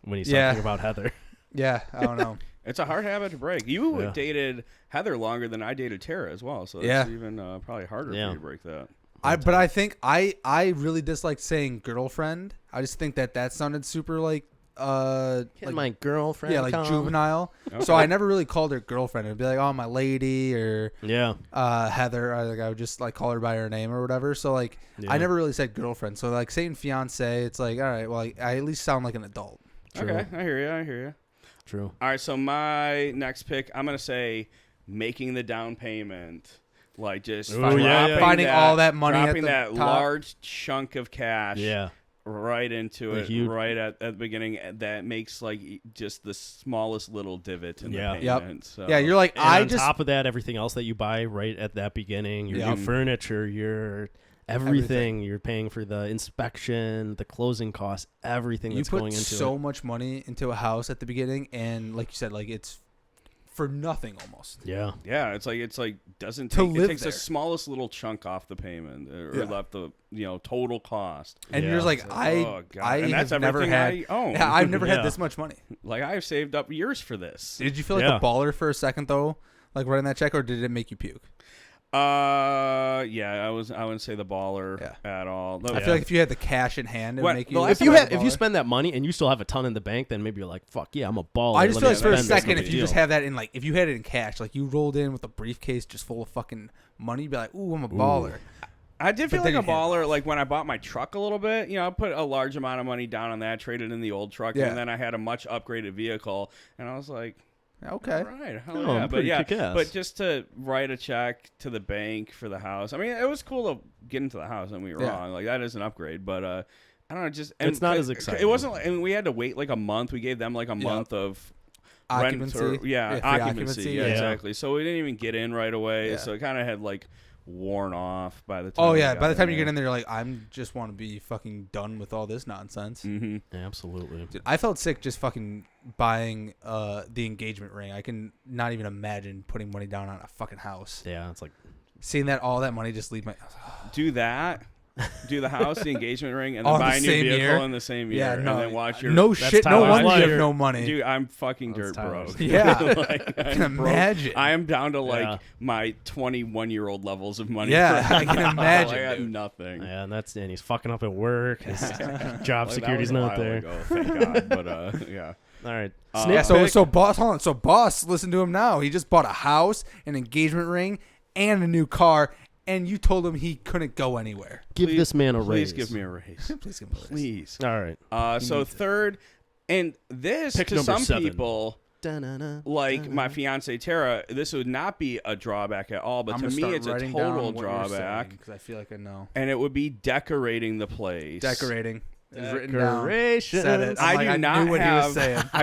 when he's talking about Heather. Yeah, I don't know. It's a hard habit to break. You dated Heather longer than I dated Tara as well, so it's even probably harder for you to break that. But I think I really dislike saying girlfriend. I just think that sounded super like my girlfriend. Yeah, like juvenile. Okay. So I never really called her girlfriend. It'd be like, oh, my lady, or Heather. I would just like call her by her name or whatever. So like I never really said girlfriend. So like saying fiance, it's like, all right, well, I at least sound like an adult. True. Okay, I hear you. True. All right, so my next pick, I'm gonna say making the down payment. Like just finding all that money, dropping at the that top. large chunk of cash. Yeah. Right into it, right at the beginning. That makes like just the smallest little divot in the payment. Yep. So. Yeah, you're like, on top of that, everything else that you buy right at that beginning, your new furniture, your everything, you're paying for the inspection, the closing costs, everything that's going into it. You put so much money into a house at the beginning, and like you said, like it's for nothing almost. Yeah, it's like doesn't to take, live it takes there. the smallest little chunk off the payment or left the total cost. And you're like, I that's have never had. I own. Yeah, I've never had this much money. Like I've saved up years for this. Did you feel like a baller for a second though, like writing that check, or did it make you puke? I wouldn't say the baller at all. I feel like if you had the cash in hand, it would make you. If you spend that money and you still have a ton in the bank, then maybe you're like, fuck yeah, I'm a baller. I just feel like for a second, if you just have that in like, if you had it in cash, like you rolled in with a briefcase just full of fucking money, you'd be like, ooh, I'm a baller. I did feel like a baller, like when I bought my truck a little bit. I put a large amount of money down on that, traded in the old truck, and then I had a much upgraded vehicle, and I was like, okay, all right, but just to write a check to the bank for the house. I mean, it was cool to get into the house. Don't get me wrong, like that is an upgrade, but I don't know, just it's not as exciting. It wasn't. And we had to wait like a month. We gave them like a month of occupancy. Occupancy. Yeah, exactly. So we didn't even get in right away. So it kind of had like worn off by the time. Oh yeah, by the time you get in there, you're like, I'm just want to be fucking done with all this nonsense. Mm-hmm. Yeah, absolutely. Dude, I felt sick just fucking buying the engagement ring. I can not even imagine putting money down on a fucking house. Yeah, it's like seeing that all that money just leave my. Do that. Do the house, the engagement ring, and then buy a new vehicle in the same year. And then watch your. No shit. No wonder you have no money. Dude, I'm fucking dirt broke. Yeah. I can imagine. I am down to like my 21-year-old levels of money. Yeah, I can imagine. I got nothing. Yeah, and he's fucking up at work. His job security's not there. Ago, thank God. But yeah. All right. So boss, hold on. So boss, listen to him now. He just bought a house, an engagement ring, and a new car. And you told him he couldn't go anywhere. Give this man a raise. Please give me a raise. Please give me a raise. Please. All right. So third, and this Pick to number some 7. people, like my fiance Tara, this would not be a drawback at all. But to me, it's a total drawback. Because I feel like I know. And it would be decorating the place. Decorating. Decoration. Said it. I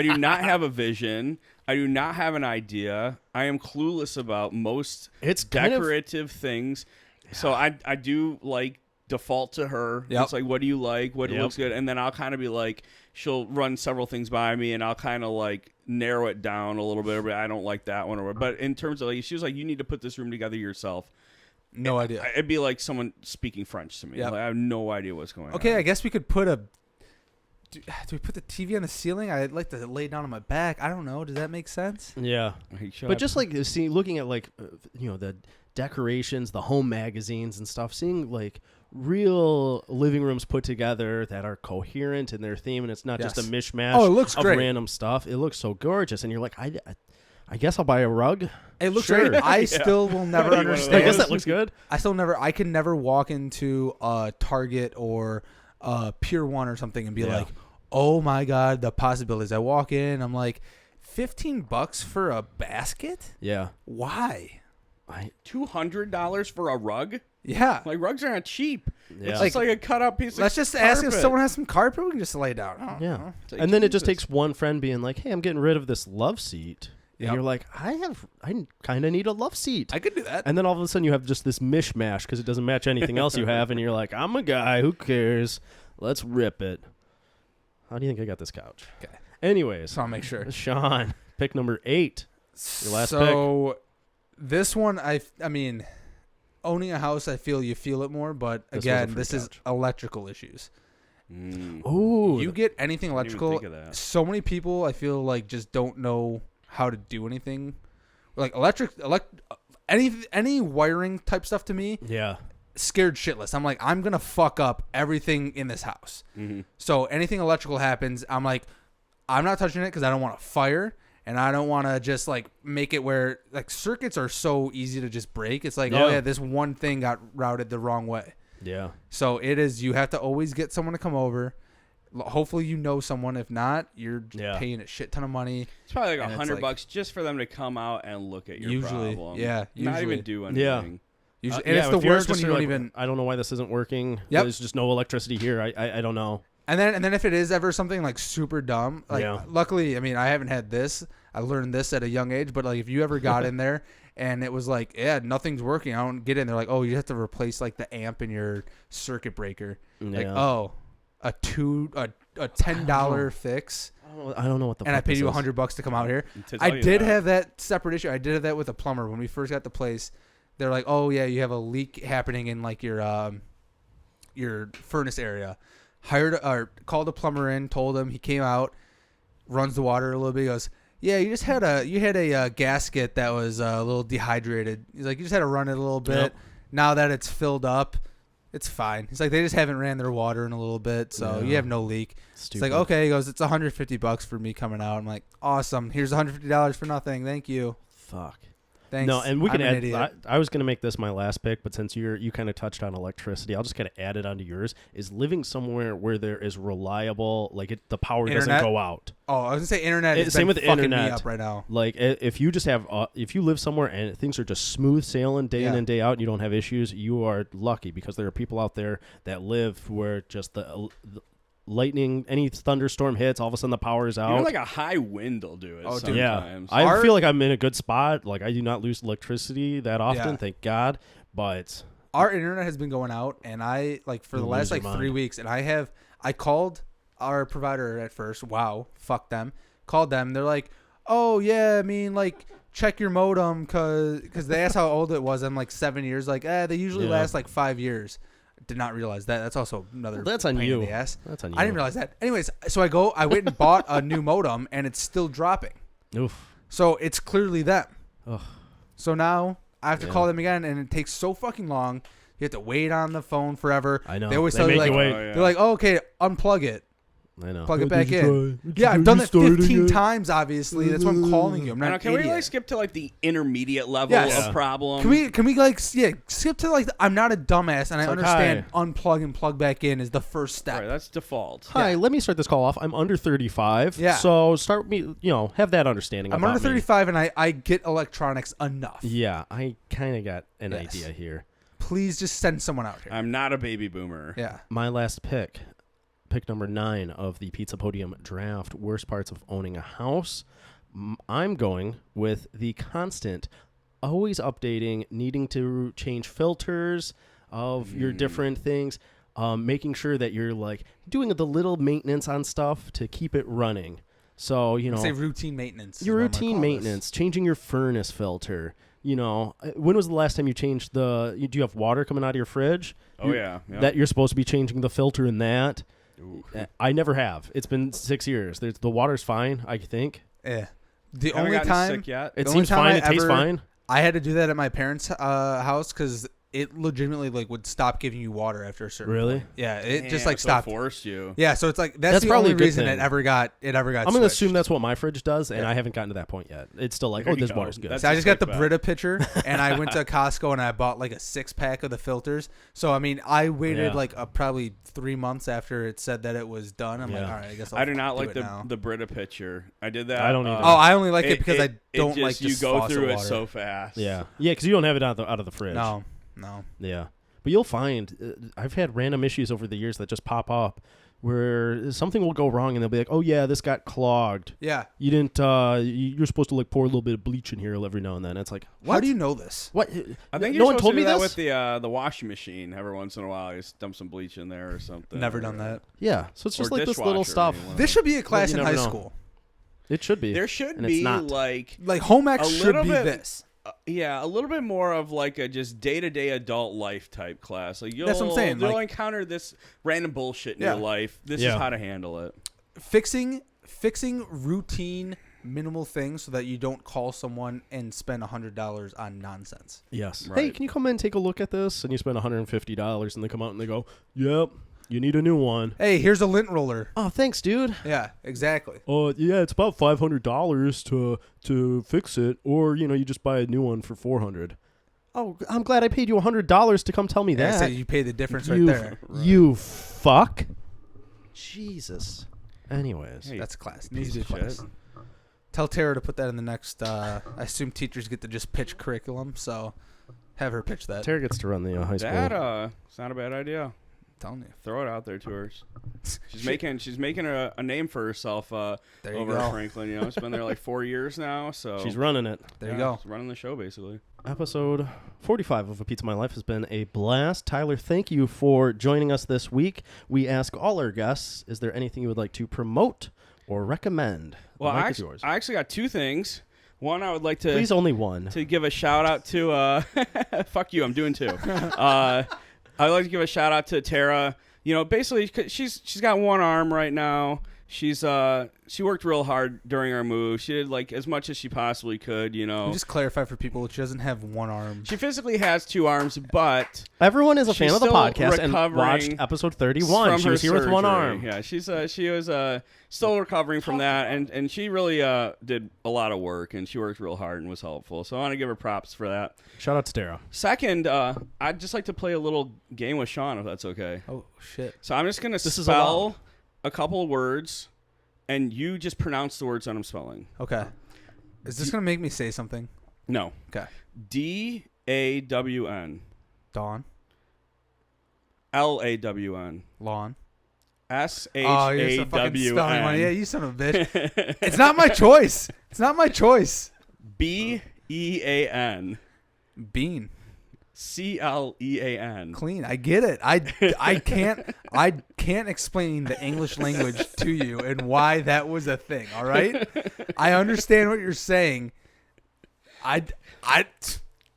do not have a vision. I do not have an idea. I am clueless about most decorative things. So I do like default to her. Yep. It's like, what do you like? What looks good? And then I'll kind of be like, she'll run several things by me, and I'll kind of like narrow it down a little bit. But I don't like that one. But in terms of like, she was like, you need to put this room together yourself. No idea. It'd be like someone speaking French to me. Yep. Like, I have no idea what's going on. Okay, I guess we could put a. Do we put the TV on the ceiling? I'd like to lay down on my back. I don't know. Does that make sense? Yeah. But just like looking at like the decorations, the home magazines and stuff, seeing like real living rooms put together that are coherent in their theme, and it's not just a mishmash it looks great. Of random stuff. It looks so gorgeous, and you're like, I guess I'll buy a rug. It looks great. I still will never understand. I guess that looks good. I can never walk into a Target or Pier 1 or something and be like, oh my God, the possibilities. I walk in, I'm like, $15 for a basket? Yeah. Why? $200 for a rug? Yeah. Like, rugs are not cheap. Yeah. It's just like a cut up piece of Let's just ask if someone has some carpet, we can just lay down. Yeah. And then it just takes one friend being like, hey, I'm getting rid of this love seat. And you're like, I kind of need a love seat. I could do that. And then all of a sudden you have just this mishmash because it doesn't match anything else you have. And you're like, I'm a guy. Who cares? Let's rip it. How do you think I got this couch? Okay. Anyways. So I'll make sure. Sean, pick number 8. Your last pick. So this one, I mean, owning a house, I feel you feel it more. But again, this is electrical issues. Ooh. You get anything electrical. Think of that. So many people, I feel like, just don't know how to do anything. Like any wiring type stuff to me. Yeah. Scared shitless. I'm like, I'm gonna fuck up everything in this house. Mm-hmm. So anything electrical happens, I'm like, I'm not touching it because I don't want to fire, and I don't want to just like make it where like circuits are so easy to just break. It's like, oh yeah, this one thing got routed the wrong way. Yeah. So it is. You have to always get someone to come over. Hopefully you know someone. If not, you're paying a shit ton of money. It's probably like $100 just for them to come out and look at your problem. Yeah, not even do anything. Yeah. Usually, and it's the worst when you don't even. I don't know why this isn't working. Yep. There's just no electricity here. I don't know. And then if it is ever something like super dumb, like luckily, I mean, I haven't had this. I learned this at a young age, but like if you ever got in there and it was like, yeah, nothing's working, I don't get in. They're like, oh, you have to replace like the amp in your circuit breaker. Yeah. Like, oh, a $10 fix. I don't know what the. And fuck I paid this you is. $100 to come out here. I did have that separate issue. I did have that with a plumber when we first got the place. They're like, oh yeah, you have a leak happening in like your furnace area. Called a plumber in, told him. He came out, runs the water a little bit. He goes, yeah, you had a gasket that was a little dehydrated. He's like, you just had to run it a little bit. Yep. Now that it's filled up, it's fine. He's like, they just haven't ran their water in a little bit, so you have no leak. Stupid. It's like, okay. He goes, it's $150 for me coming out. I'm like, awesome. Here's $150 for nothing. Thank you. Fuck. Thanks. No, and we can I'm an add. idiot. I was going to make this my last pick, but since you kind of touched on electricity, I'll just kind of add it onto yours. Is living somewhere where there is reliable, like the power doesn't go out. Oh, I was gonna say internet. Is same with the fucking internet me up right now. Like if you just have, if you live somewhere and things are just smooth sailing day in and day out, and you don't have issues, you are lucky because there are people out there that live where just the lightning, any thunderstorm hits, all of a sudden the power is out. Even like a high wind will do it sometimes. Yeah. I feel like I'm in a good spot. Like I do not lose electricity that often, thank God. But our internet has been going out, and I like for the last like 3 weeks, and I called our provider at first. Wow, fuck them. Called them. They're like, oh yeah, I mean like check your modem because they asked how old it was. I'm like 7 years. Like they usually last like 5 years. Did not realize that. That's also another. That's on pain you. In the ass. That's on you. I didn't realize that. Anyways, so I went and bought a new modem, and it's still dropping. Oof. So it's clearly them. Ugh. So now I have to call them again, and it takes so fucking long. You have to wait on the phone forever. I know. They always tell you like, they're like, oh, okay, unplug it. I know. Plug it back in. Yeah, I've done that 15 times, obviously. That's why I'm calling you. I'm not an Can idiot. we like skip to like the intermediate level of problem? Can we like skip to like I'm not a dumbass and I understand unplug and plug back in is the first step. Right, that's default. Hi, let me start this call off. I'm under 35. Yeah. So start me, have that understanding. I'm under 35 and I get electronics enough. Yeah, I kind of got an idea here. Please just send someone out here. I'm not a baby boomer. Yeah. My last pick number 9 of the Pizza Podium draft, worst parts of owning a house. I'm going with the constant, always updating, needing to change filters of your different things, making sure that you're like doing the little maintenance on stuff to keep it running. So, say routine maintenance. Your routine maintenance, changing your furnace filter. When was the last time you changed do you have water coming out of your fridge? Oh, yeah. That you're supposed to be changing the filter in that. Ooh. I never have. It's been 6 years. The water's fine, I think. Yeah. The Haven't only time sick yet. It seems fine. It tastes fine. I had to do that at my parents' house because it legitimately like would stop giving you water after a certain Really? point. Yeah, it just like stopped. Forced you. Yeah, so it's like that's the probably only a good reason thing. it ever got. I'm gonna assume that's what my fridge does, and I haven't gotten to that point yet. It's still like, this water's good. So I just got the Brita pitcher, and I went to Costco and I bought like a 6-pack of the filters. So I mean, I waited like probably 3 months after it said that it was done. I'm like, all right, I guess I do not like the Brita pitcher. I did that. I don't either. I only like it because I don't like you go through it so fast. Yeah, because you don't have it out of the fridge. No. Yeah. But you'll find, I've had random issues over the years that just pop up where something will go wrong and they'll be like, oh yeah, this got clogged. Yeah. You didn't, you're supposed to like pour a little bit of bleach in here every now and then. It's like, what? How do you know this? What? I think no one told me that this? with the washing machine. Every once in a while, you just dump some bleach in there or something. Never done that. Yeah. So it's just like this little stuff. This should be a class in high school. It should be. There should be like home ec should be this. Yeah, a little bit more of like a just day-to-day adult life type class. Like that's what I'm saying. You'll encounter this random bullshit in your life. This is how to handle it. Fixing routine minimal things so that you don't call someone and spend $100 on nonsense. Yes. Right. Hey, can you come in and take a look at this? And you spend $150, and they come out and they go, "Yep, you need a new one." Hey, here's a lint roller. Oh, thanks, dude. Yeah, exactly. Yeah, it's about $500 to fix it, or you just buy a new one for $400. Oh, I'm glad I paid you $100 to come tell me Yeah, that. so you pay the difference right there. You fuck. Jesus. Anyways, Hey, That's class. piece Needs to be of class. shit. Tell Tara to put that in the next. I assume teachers get to just pitch curriculum, so have her pitch that. Tara gets to run the high school. It's not a bad idea. I'm telling you. Throw it out there to her. She's making a name for herself There you over go. at Franklin. It's been there like 4 years now. So She's running it. There you go. She's running the show basically. Episode 45 of A Pizza My Life has been a blast. Tyler, thank you for joining us this week. We ask all our guests, is there anything you would like to promote or recommend? Well, The mic I is yours. actually got two things. One, I would like to Please, only one. to give a shout out to fuck you, I'm doing two. I'd like to give a shout out to Tara. Basically, 'cause she's got one arm right now. She worked real hard during our move. She did like as much as she possibly could. Can you just clarify for people, she doesn't have one arm. She physically has two arms, but Everyone is a fan she's of the still podcast and recovering watched episode 31. from She her was here with one surgery. arm. Yeah, she was still recovering from that, and she really did a lot of work, and she worked real hard and was helpful. So I want to give her props for that. Shout out to Tara. Second, I'd just like to play a little game with Sean, if that's okay. Oh, shit. So I'm just gonna This is spell allowed. a couple of words, and you just pronounce the words that I'm spelling. Okay. Is this going to make me say something? No. Okay. DAWN. Dawn. LAWN. Lawn. SHAWN. Oh, you're so fucking spelling one. Yeah, you son of a bitch. It's not my choice. It's not my choice. BEAN. Bean. CLEAN. Clean. I get it. I can't explain the English language to you and why that was a thing. All right. I understand what you're saying. I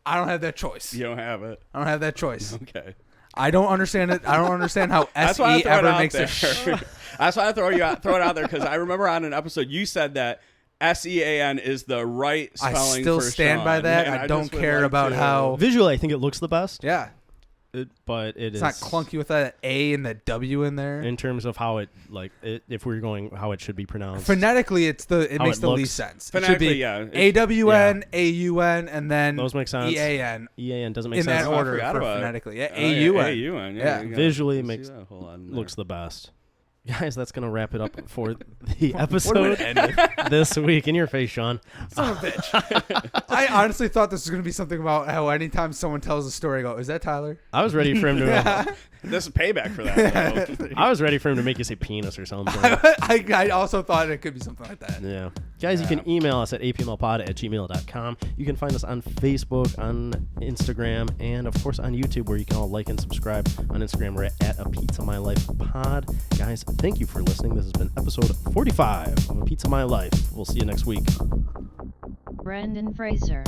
don't have that choice. You don't have it. I don't have that choice. Okay. I don't understand it. I don't understand how That's why I SE throw it ever out makes there. a That's why I throw it out there, because I remember on an episode you said that SEAN is the right spelling. I still for stand Sean, by that. and I don't just would care like about to- how. Visually, I think it looks the best, Yeah. but It's not clunky with that A and that W in there. in terms of how if we're going how it should be pronounced. Phonetically, it How makes it the looks. least sense. It should Phonetically, be yeah. AWN, AUN, and then Those make sense. EAN EAN doesn't make in sense. that I order forgot for about it. phonetically. Yeah, Oh, yeah, AUN. AUN. Yeah. you got it. Visually You can makes see that whole lot in there. looks the best. Guys, that's going to wrap it up for the What episode did it end with? this week. In your face, Sean. Son of a bitch. I honestly thought this was going to be something about how anytime someone tells a story, I go, is that Tyler? I was ready for him to. This is payback for that. though. I was ready for him to make you say penis or something. I also thought it could be something like that. Yeah. Guys, you can email us at apmlpod@gmail.com. You can find us on Facebook, on Instagram, and of course on YouTube, where you can all like and subscribe. On Instagram, we're at A Pizza My Life Pod. Guys, thank you for listening. This has been episode 45 of A Pizza My Life. We'll see you next week. Brendan Fraser.